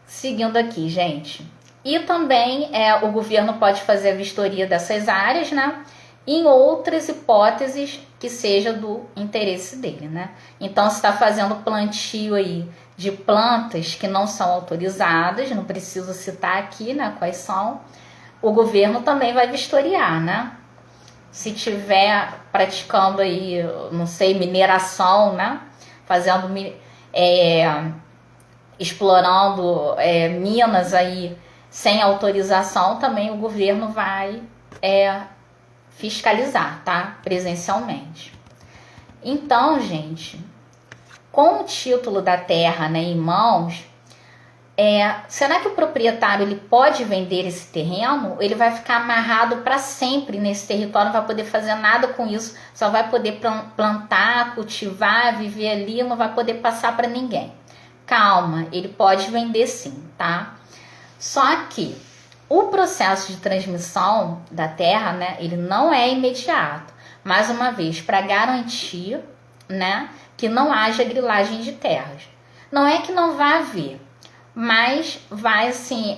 Seguindo aqui, gente. E também o governo pode fazer a vistoria dessas áreas, né? Em outras hipóteses que seja do interesse dele, né? Então, se está fazendo plantio aí de plantas que não são autorizadas, não preciso citar aqui, né, quais são, o governo também vai vistoriar, né? Se tiver praticando aí, não sei, mineração, né? Fazendo, explorando minas aí sem autorização, também o governo vai fiscalizar, tá? Presencialmente. Então, gente, com o título da terra, né, em mãos, será que o proprietário ele pode vender esse terreno? Ele vai ficar amarrado para sempre nesse território, não vai poder fazer nada com isso, só vai poder plantar, cultivar, viver ali, não vai poder passar para ninguém. Calma, ele pode vender sim, tá? Só que o processo de transmissão da terra, né, ele não é imediato. Mais uma vez, para garantir, né, que não haja grilagem de terras. Não é que não vai haver, mas vai assim,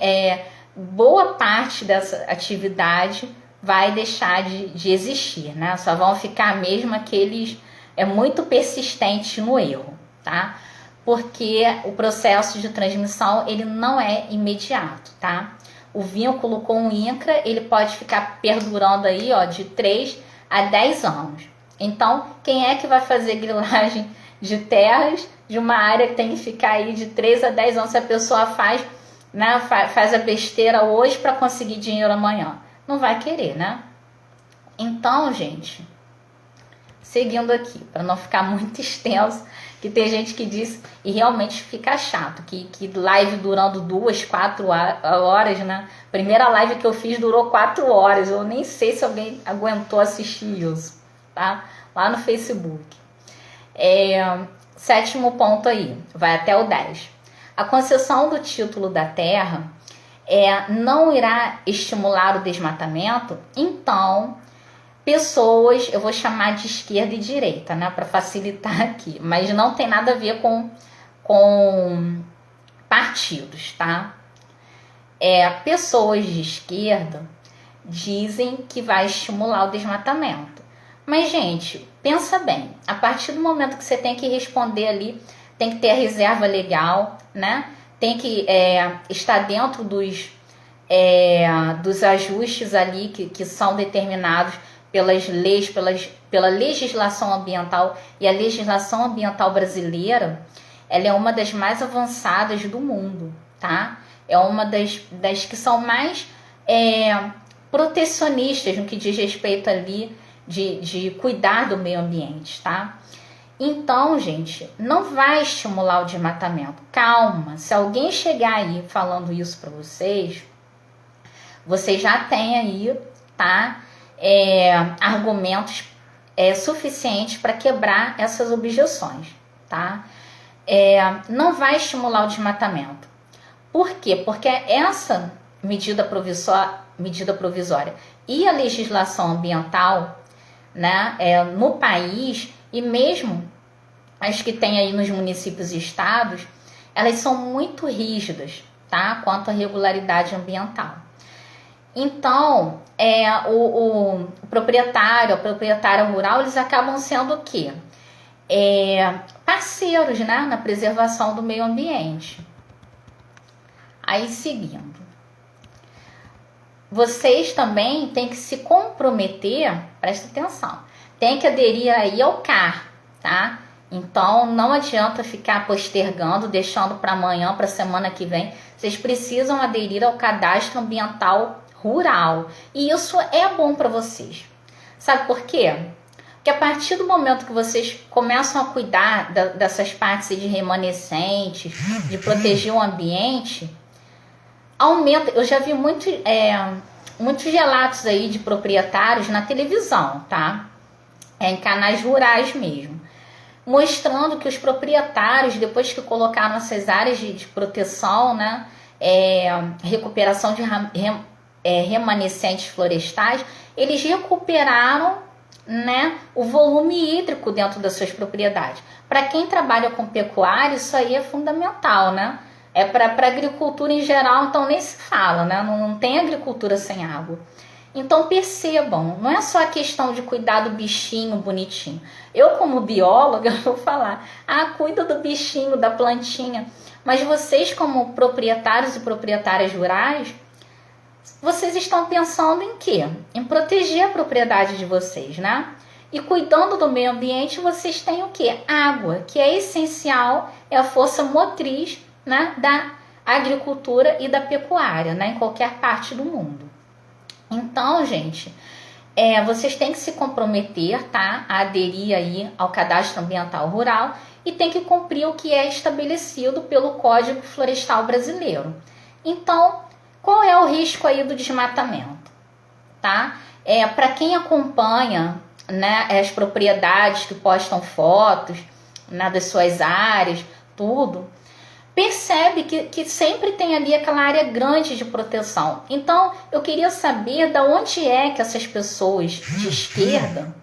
boa parte dessa atividade vai deixar de existir, né? Só vão ficar mesmo aqueles muito persistentes no erro, tá? Porque o processo de transmissão ele não é imediato, tá? O vínculo com o INCRA ele pode ficar perdurando aí, ó, de 3 a 10 anos. Então, quem é que vai fazer grilagem de terras de uma área que tem que ficar aí de 3 a 10 anos? Se a pessoa faz, né, faz a besteira hoje para conseguir dinheiro amanhã, não vai querer, né? Então, gente, seguindo aqui, para não ficar muito extenso, que tem gente que diz, e realmente fica chato, que live durando 2, 4 horas, né? Primeira live que eu fiz durou 4 horas, eu nem sei se alguém aguentou assistir isso, tá? Lá no Facebook. 7º ponto aí, vai até o 10. A concessão do título da terra não irá estimular o desmatamento, então pessoas, eu vou chamar de esquerda e direita, né, para facilitar aqui, mas não tem nada a ver com partidos, tá? Pessoas de esquerda dizem que vai estimular o desmatamento. Mas, gente, pensa bem, a partir do momento que você tem que responder ali, tem que ter a reserva legal, né? Tem que estar dentro dos ajustes ali que são determinados pelas leis, pela legislação ambiental. E a legislação ambiental brasileira, ela é uma das mais avançadas do mundo, tá? É uma das que são mais protecionistas no que diz respeito ali de cuidar do meio ambiente, tá? Então, gente, não vai estimular o desmatamento. Calma, se alguém chegar aí falando isso para vocês já tem aí, tá? Argumentos suficientes para quebrar essas objeções, tá? Não vai estimular o desmatamento. Por quê? Porque essa medida provisória e a legislação ambiental, né, no país, e mesmo as que tem aí nos municípios e estados, elas são muito rígidas, tá, quanto à regularidade ambiental. Então, o proprietário, a proprietária rural, eles acabam sendo o quê? Parceiros, né, na preservação do meio ambiente. Aí, seguindo. Vocês também têm que se comprometer, presta atenção, tem que aderir aí ao CAR, tá? Então, não adianta ficar postergando, deixando para amanhã, para semana que vem. Vocês precisam aderir ao Cadastro Ambiental Rural. E isso é bom para vocês. Sabe por quê? Porque a partir do momento que vocês começam a cuidar dessas partes de remanescentes, de proteger o ambiente, aumenta. Eu já vi muitos relatos aí de proprietários na televisão, tá? Em canais rurais mesmo, mostrando que os proprietários, depois que colocaram essas áreas de proteção, né, recuperação de remanescentes florestais, eles recuperaram, né, o volume hídrico dentro das suas propriedades. Para quem trabalha com pecuária, isso aí é fundamental, né? Para agricultura em geral, então nem se fala, né? Não tem agricultura sem água. Então percebam, não é só a questão de cuidar do bichinho bonitinho. Eu, como bióloga, vou falar, cuida do bichinho, da plantinha. Mas vocês, como proprietários e proprietárias rurais, vocês estão pensando em quê? Em proteger a propriedade de vocês, né? E cuidando do meio ambiente, vocês têm o quê? Água, que é essencial, é a força motriz, né, da agricultura e da pecuária, né, em qualquer parte do mundo. Então, gente, vocês têm que se comprometer, tá? A aderir aí ao Cadastro Ambiental Rural e tem que cumprir o que é estabelecido pelo Código Florestal Brasileiro. Então, qual é o risco aí do desmatamento, tá? Para quem acompanha, né, as propriedades que postam fotos, né, das suas áreas, tudo, percebe que sempre tem ali aquela área grande de proteção. Então, eu queria saber de onde é que essas pessoas de esquerda,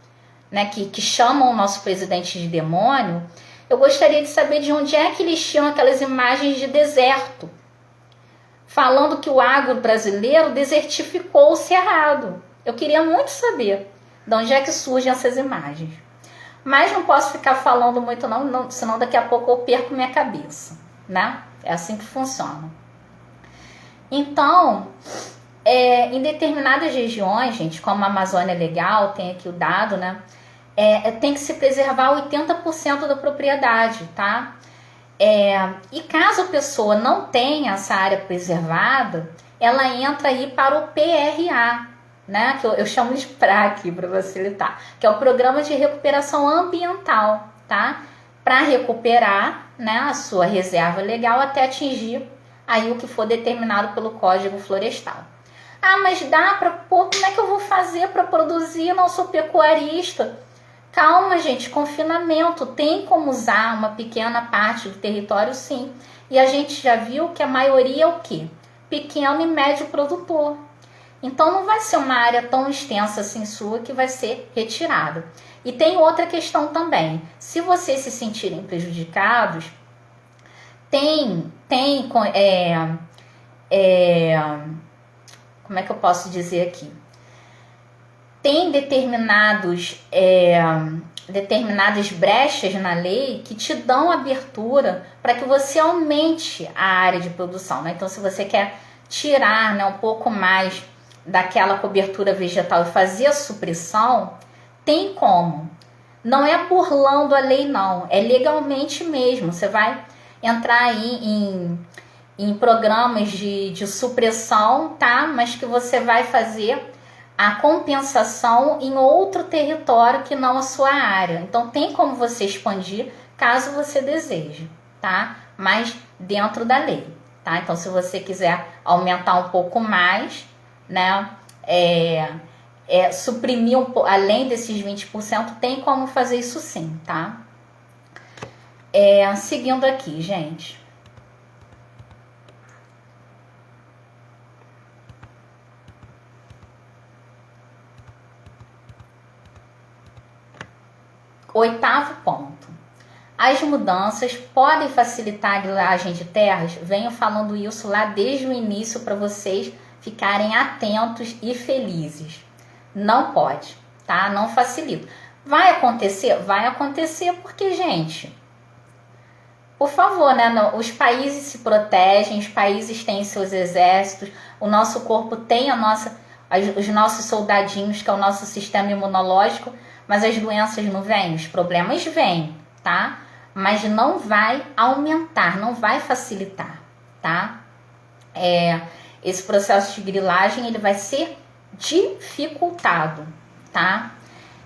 né, que chamam o nosso presidente de demônio, eu gostaria de saber de onde é que eles tiram aquelas imagens de deserto, falando que o agro brasileiro desertificou o cerrado. Eu queria muito saber de onde é que surgem essas imagens. Mas não posso ficar falando muito não, senão daqui a pouco eu perco minha cabeça, né? É assim que funciona. Então, em determinadas regiões, gente, como a Amazônia Legal, tem aqui o dado, né? Tem que se preservar 80% da propriedade, tá? E caso a pessoa não tenha essa área preservada, ela entra aí para o PRA, né? Que eu chamo de PRA aqui para facilitar, que é o Programa de Recuperação Ambiental, tá? Para recuperar, né, a sua reserva legal até atingir aí o que for determinado pelo Código Florestal. Ah, mas dá para pôr, como é que eu vou fazer para produzir? Eu não sou pecuarista. Calma, gente, confinamento, tem como usar uma pequena parte do território, sim. E a gente já viu que a maioria é o quê? Pequeno e médio produtor. Então não vai ser uma área tão extensa assim sua que vai ser retirada. E tem outra questão também. Se vocês se sentirem prejudicados, como é que eu posso dizer aqui? Tem determinadas brechas na lei que te dão abertura para que você aumente a área de produção, né? Então, se você quer tirar, né, um pouco mais daquela cobertura vegetal e fazer a supressão, tem como. Não é burlando a lei, não. É legalmente mesmo. Você vai entrar aí em programas de supressão, tá? Mas que você vai fazer a compensação em outro território que não a sua área. Então, tem como você expandir caso você deseje, tá? Mas dentro da lei, tá? Então, se você quiser aumentar um pouco mais, né? Suprimir além desses 20%, tem como fazer isso sim, tá? Seguindo aqui, gente. Oitavo ponto. As mudanças podem facilitar a grilagem de terras. Venho falando isso lá desde o início para vocês ficarem atentos e felizes. Não pode, tá? Não facilita. Vai acontecer? Vai acontecer porque, gente, por favor, né? Os países se protegem, os países têm seus exércitos, o nosso corpo tem os nossos soldadinhos, que é o nosso sistema imunológico, mas as doenças não vêm, os problemas vêm, tá? Mas não vai aumentar, não vai facilitar, tá? Esse processo de grilagem, ele vai ser dificultado, tá?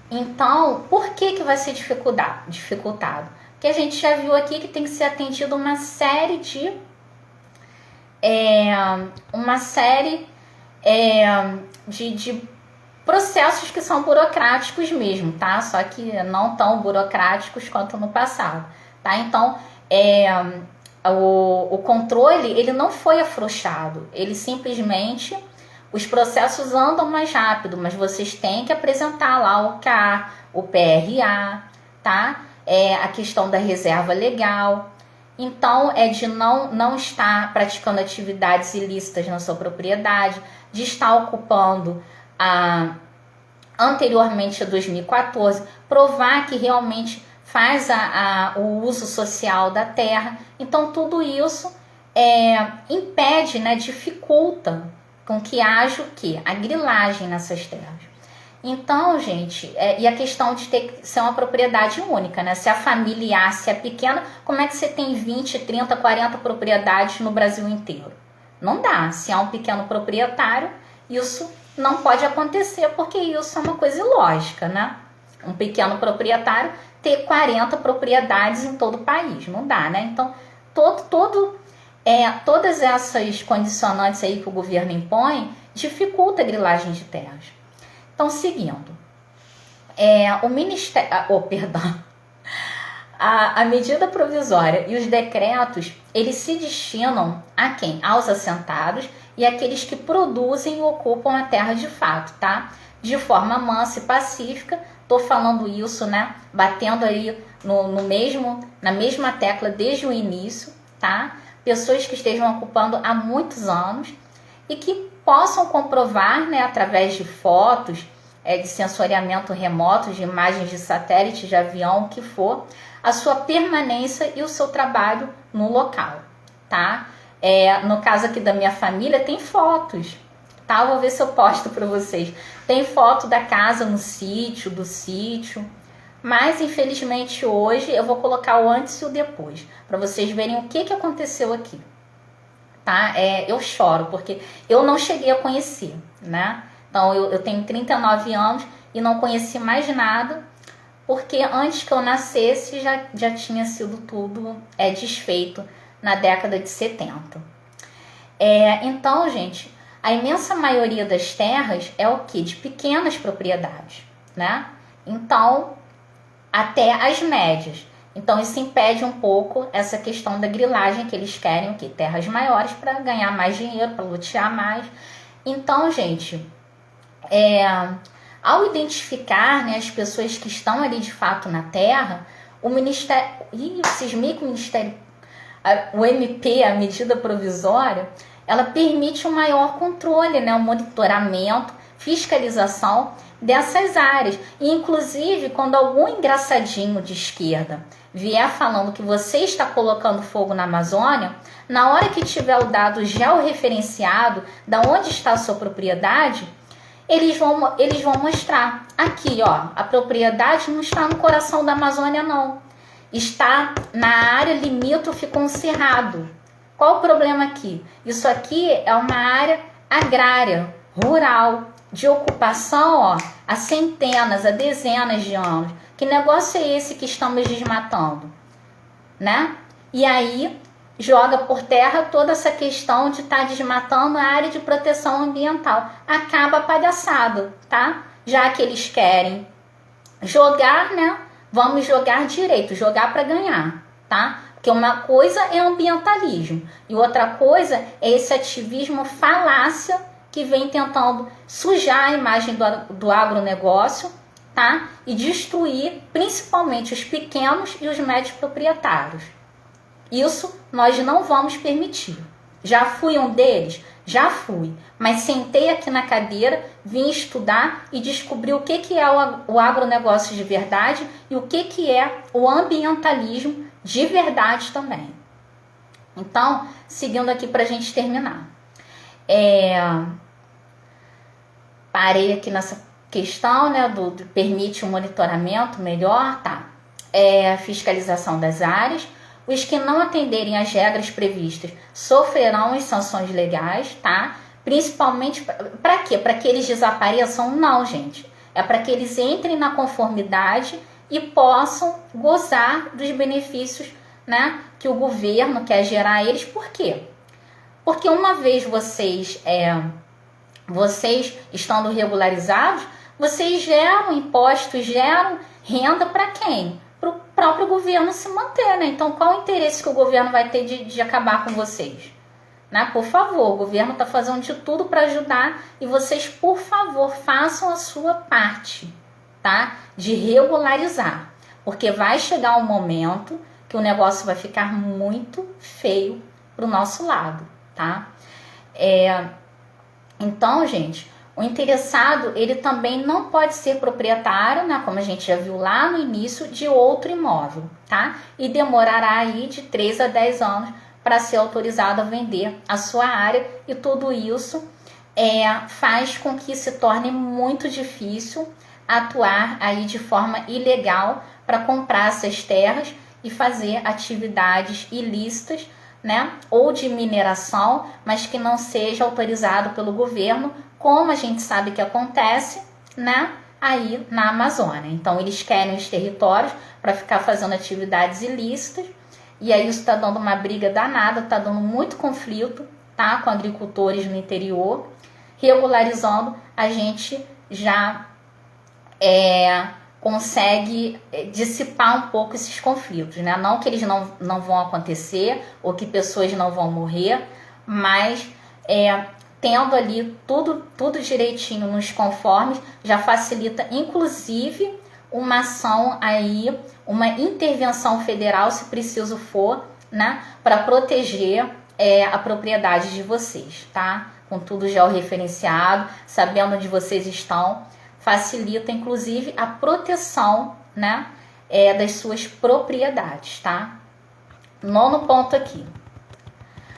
Então, por que vai ser dificultado? Porque a gente já viu aqui que tem que ser atendido uma série de processos que são burocráticos mesmo, tá? Só que não tão burocráticos quanto no passado, tá? Então, o controle, ele não foi afrouxado, ele simplesmente, os processos andam mais rápido, mas vocês têm que apresentar lá o CAR, o PRA, tá? A questão da reserva legal. Então, de não estar praticando atividades ilícitas na sua propriedade, de estar ocupando anteriormente a 2014, provar que realmente faz o uso social da terra. Então, tudo isso impede, né, dificulta com que haja o quê? A grilagem nessas terras. Então, gente, e a questão de ter que ser uma propriedade única, né? Se a família A, se é pequena, como é que você tem 20, 30, 40 propriedades no Brasil inteiro? Não dá. Se há um pequeno proprietário, isso não pode acontecer, porque isso é uma coisa ilógica, né? Um pequeno proprietário ter 40 propriedades em todo o país, não dá, né? Então, todas essas condicionantes aí que o governo impõe dificulta a grilagem de terras. Então, seguindo, o Ministério... A medida provisória e os decretos, eles se destinam a quem? Aos assentados e àqueles que produzem e ocupam a terra de fato, tá? De forma mansa e pacífica. Tô falando isso, né? Batendo aí na mesma tecla desde o início, tá? Pessoas que estejam ocupando há muitos anos e que possam comprovar, né, através de fotos, de sensoriamento remoto, de imagens de satélite, de avião, o que for, a sua permanência e o seu trabalho no local, tá? No caso aqui da minha família, tem fotos, tá? Eu vou ver se eu posto para vocês. Tem foto da casa no sítio, do sítio, mas infelizmente hoje eu vou colocar o antes e o depois, para vocês verem o que aconteceu aqui, tá? Eu choro, porque eu não cheguei a conhecer, né? Então eu tenho 39 anos e não conheci mais nada, porque antes que eu nascesse já tinha sido tudo desfeito na década de 70. Então, gente, a imensa maioria das terras é o quê? De pequenas propriedades, né? Então, até as médias. Então, isso impede um pouco essa questão da grilagem, que eles querem o quê? Terras maiores para ganhar mais dinheiro, para lotear mais. Então, gente, ao identificar, né, as pessoas que estão ali de fato na terra, o Ministério... cismei com o Ministério... O MP, a medida provisória, ela permite um maior controle, né, um monitoramento, fiscalização dessas áreas. E, inclusive, quando algum engraçadinho de esquerda vier falando que você está colocando fogo na Amazônia, na hora que tiver o dado georreferenciado da onde está a sua propriedade, eles vão mostrar aqui, ó, a propriedade não está no coração da Amazônia, não. Está na área limítrofe com o cerrado. Qual o problema aqui? Isso aqui é uma área agrária, rural, de ocupação, ó, há centenas, há dezenas de anos. Que negócio é esse que estamos desmatando, né? E aí joga por terra toda essa questão de estar desmatando a área de proteção ambiental. Acaba a palhaçada, tá? Já que eles querem jogar, né? Vamos jogar direito, jogar para ganhar, tá? Porque uma coisa é ambientalismo e outra coisa é esse ativismo falácia que vem tentando sujar a imagem do agronegócio, tá? E destruir principalmente os pequenos e os médios proprietários. Isso nós não vamos permitir. Já fui um deles? Já fui. Mas sentei aqui na cadeira, vim estudar e descobri o que é o agronegócio de verdade e o que é o ambientalismo de verdade também. Então, seguindo aqui para a gente terminar. Parei aqui nessa questão, né, do permite um monitoramento melhor, tá? Fiscalização das áreas. Os que não atenderem às regras previstas sofrerão as sanções legais, tá? Principalmente, para quê? Para que eles desapareçam? Não, gente. É para que eles entrem na conformidade e possam gozar dos benefícios, né, que o governo quer gerar a eles. Por quê? Porque uma vez vocês estando regularizados, vocês geram impostos, geram renda para quem? Para o próprio governo se manter, né? Então, qual o interesse que o governo vai ter de acabar com vocês? Né? Por favor, o governo está fazendo de tudo para ajudar e vocês, por favor, façam a sua parte, tá? De regularizar, porque vai chegar um momento que o negócio vai ficar muito feio para o nosso lado, tá? Então, gente, o interessado, ele também não pode ser proprietário, né, como a gente já viu lá no início, de outro imóvel, tá? E demorará aí de 3 a 10 anos para ser autorizado a vender a sua área, e tudo isso faz com que se torne muito difícil atuar aí de forma ilegal para comprar essas terras e fazer atividades ilícitas, né, ou de mineração, mas que não seja autorizado pelo governo, como a gente sabe que acontece, né, aí na Amazônia. Então eles querem os territórios para ficar fazendo atividades ilícitas, e aí isso está dando uma briga danada, está dando muito conflito, tá, com agricultores no interior. Regularizando, a gente já consegue dissipar um pouco esses conflitos, né? Não que eles não vão acontecer ou que pessoas não vão morrer, mas tendo ali tudo direitinho nos conformes, já facilita inclusive uma ação aí, uma intervenção federal, se preciso for, né, para proteger a propriedade de vocês, tá? Com tudo georreferenciado, sabendo onde vocês estão, facilita inclusive a proteção, né, das suas propriedades, tá? Nono ponto aqui.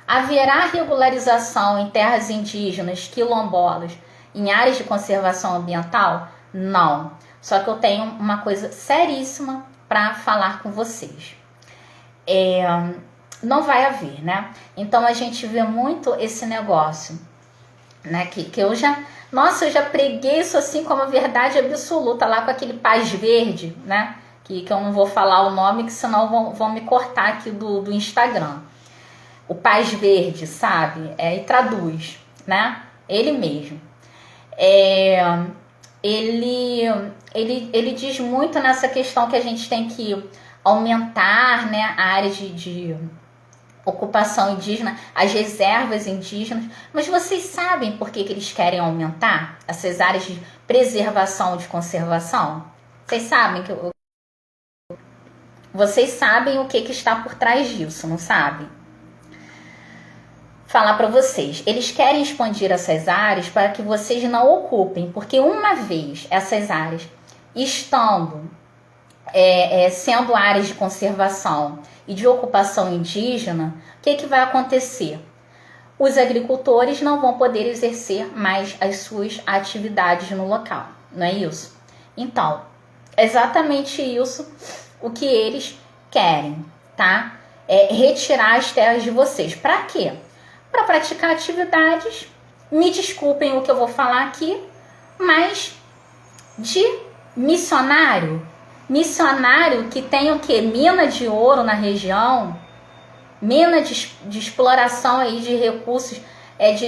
Haverá regularização em terras indígenas, quilombolas, em áreas de conservação ambiental? Não. Só que eu tenho uma coisa seríssima para falar com vocês. Não vai haver, né? Então a gente vê muito esse negócio, né? Que eu já preguei isso assim como a verdade absoluta lá com aquele Paz Verde, né? Que eu não vou falar o nome, que senão vão me cortar aqui do Instagram. O Paz Verde, sabe? E traduz, né? Ele mesmo. Ele diz muito nessa questão que a gente tem que aumentar, né, a área de ocupação indígena, as reservas indígenas. Mas vocês sabem por que eles querem aumentar essas áreas de preservação e de conservação? Vocês sabem vocês sabem o que está por trás disso, não sabem? Falar para vocês, eles querem expandir essas áreas para que vocês não ocupem, porque uma vez essas áreas estando sendo áreas de conservação e de ocupação indígena, o que vai acontecer? Os agricultores não vão poder exercer mais as suas atividades no local, não é isso? Então, exatamente isso o que eles querem, tá? Retirar as terras de vocês. Para quê? Para praticar atividades, me desculpem o que eu vou falar aqui, mas de missionário que tem o quê? Mina de ouro na região, mina de exploração aí de recursos,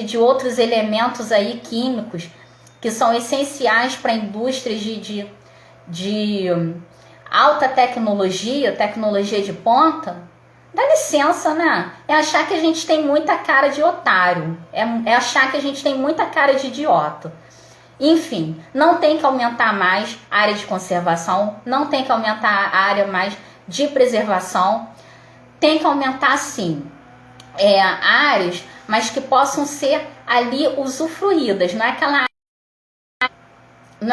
de outros elementos aí químicos que são essenciais para indústrias de alta tecnologia de ponta. Dá licença, né? É achar que a gente tem muita cara de otário. É achar que a gente tem muita cara de idiota. Enfim, não tem que aumentar mais a área de conservação, não tem que aumentar a área mais de preservação. Tem que aumentar, sim, áreas, mas que possam ser ali usufruídas. Não é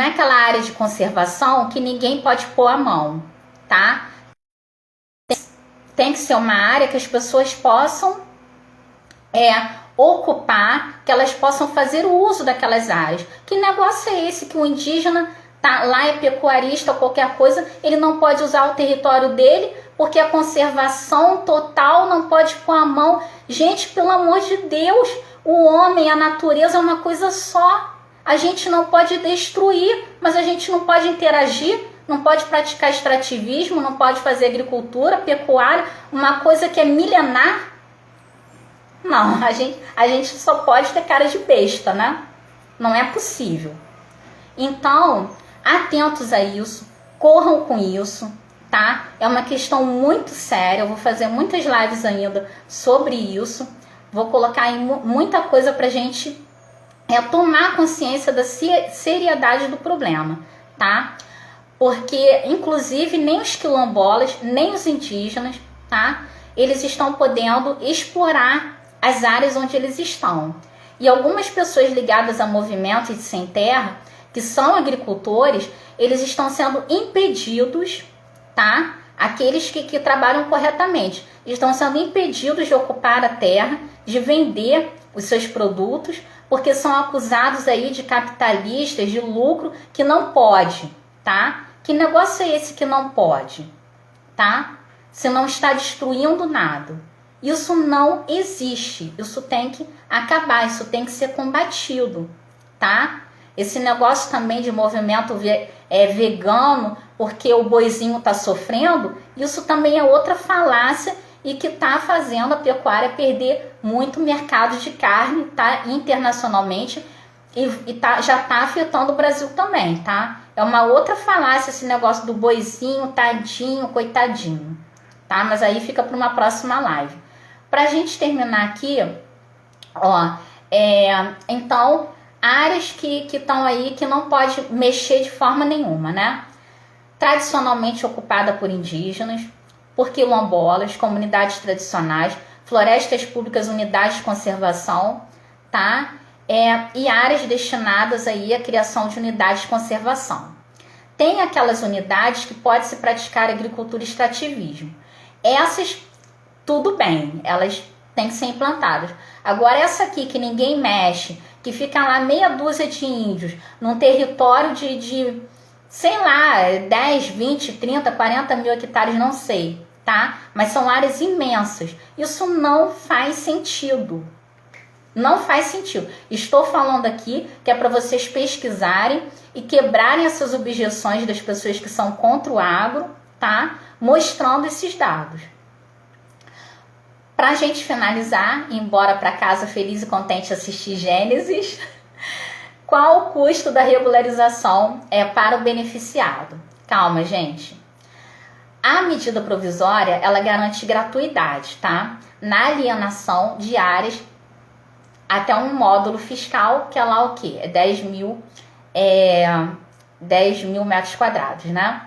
aquela área de conservação que ninguém pode pôr a mão, tá? Tem que ser uma área que as pessoas possam ocupar, que elas possam fazer o uso daquelas áreas. Que negócio é esse que o indígena tá lá, é pecuarista ou qualquer coisa, ele não pode usar o território dele porque a conservação total não pode pôr a mão? Gente, pelo amor de Deus, o homem, a natureza é uma coisa só. A gente não pode destruir, mas a gente não pode interagir, não pode praticar extrativismo, não pode fazer agricultura, pecuária, uma coisa que é milenar. Não, a gente só pode ter cara de besta, né? Não é possível. Então, atentos a isso, corram com isso, tá? É uma questão muito séria, eu vou fazer muitas lives ainda sobre isso, vou colocar aí muita coisa pra gente tomar consciência da seriedade do problema, tá? Porque, inclusive, nem os quilombolas, nem os indígenas, tá? Eles estão podendo explorar as áreas onde eles estão. E algumas pessoas ligadas a movimentos de sem terra, que são agricultores, eles estão sendo impedidos, tá? Aqueles que trabalham corretamente, estão sendo impedidos de ocupar a terra, de vender os seus produtos, porque são acusados aí de capitalistas, de lucro, que não pode, tá? Que negócio é esse que não pode, tá? Se não está destruindo nada. Isso não existe, isso tem que acabar, isso tem que ser combatido, tá? Esse negócio também de movimento vegano, porque o boizinho está sofrendo, isso também é outra falácia e que está fazendo a pecuária perder muito mercado de carne, tá? Internacionalmente, já está afetando o Brasil também, tá? É uma outra falácia esse negócio do boizinho, tadinho, coitadinho, tá? Mas aí fica para uma próxima live. Pra gente terminar aqui, ó, então, áreas que estão aí que não pode mexer de forma nenhuma, né? Tradicionalmente ocupada por indígenas, por quilombolas, comunidades tradicionais, florestas públicas, unidades de conservação, tá? E áreas destinadas aí à criação de unidades de conservação. Tem aquelas unidades que pode-se praticar agricultura e extrativismo. Essas, tudo bem, elas têm que ser implantadas. Agora essa aqui que ninguém mexe, que fica lá meia dúzia de índios, num território de sei lá, 10, 20, 30, 40 mil hectares, não sei, tá? Mas são áreas imensas. Isso não faz sentido. Não faz sentido. Estou falando aqui que é para vocês pesquisarem e quebrarem essas objeções das pessoas que são contra o agro, tá? Mostrando esses dados. Para a gente finalizar, ir embora para casa feliz e contente assistir Gênesis, qual o custo da regularização para o beneficiado? Calma, gente. A medida provisória, ela garante gratuidade, tá? Na alienação de áreas até um módulo fiscal, que é lá o quê? É 10 mil metros quadrados, né?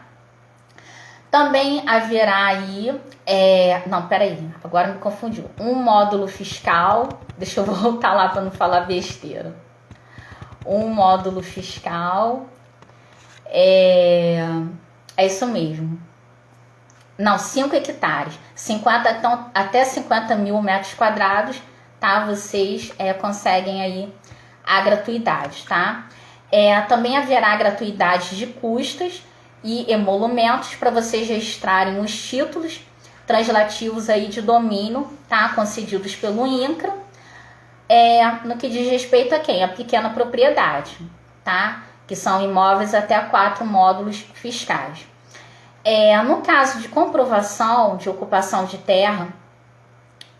Também haverá aí, não, peraí, agora me confundiu. Um módulo fiscal, deixa eu voltar lá para não falar besteira. Um módulo fiscal, é isso mesmo. Não, 5 hectares, 50, então, até 50 mil metros quadrados, tá? Vocês conseguem aí a gratuidade, tá? Também haverá gratuidade de custas e emolumentos para vocês registrarem os títulos translativos aí de domínio, tá? Concedidos pelo INCRA, no que diz respeito a quem? A pequena propriedade, tá? Que são imóveis até 4 módulos fiscais. No caso de comprovação de ocupação de terra,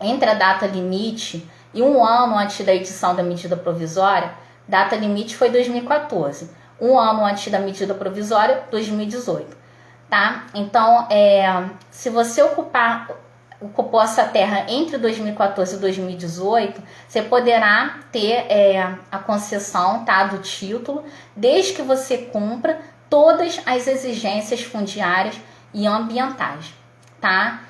entre a data limite e um ano antes da edição da medida provisória, data limite foi 2014, um ano antes da medida provisória, 2018, tá? Então, se você ocupou essa terra entre 2014 e 2018, você poderá ter a concessão, tá, do título, desde que você cumpra todas as exigências fundiárias e ambientais, tá?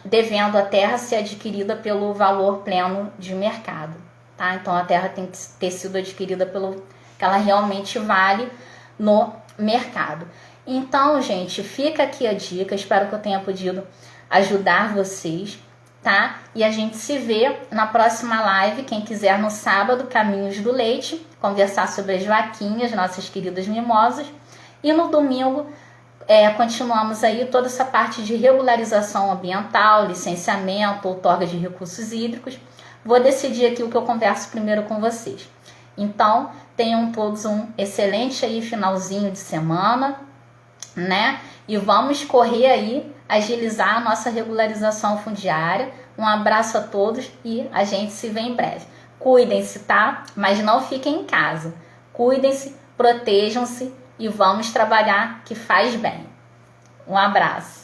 Devendo a terra ser adquirida pelo valor pleno de mercado, tá? Então a terra tem que ter sido adquirida pelo que ela realmente vale no mercado. Então, gente, fica aqui a dica, espero que eu tenha podido ajudar vocês, tá? E a gente se vê na próxima live, quem quiser, no sábado, Caminhos do Leite, conversar sobre as vaquinhas, nossas queridas mimosas, e no domingo continuamos aí toda essa parte de regularização ambiental, licenciamento, outorga de recursos hídricos. Vou decidir aqui o que eu converso primeiro com vocês. Então, tenham todos um excelente aí finalzinho de semana, né? E vamos correr aí, agilizar a nossa regularização fundiária. Um abraço a todos e a gente se vê em breve. Cuidem-se, tá? Mas não fiquem em casa. Cuidem-se, protejam-se e vamos trabalhar que faz bem. Um abraço.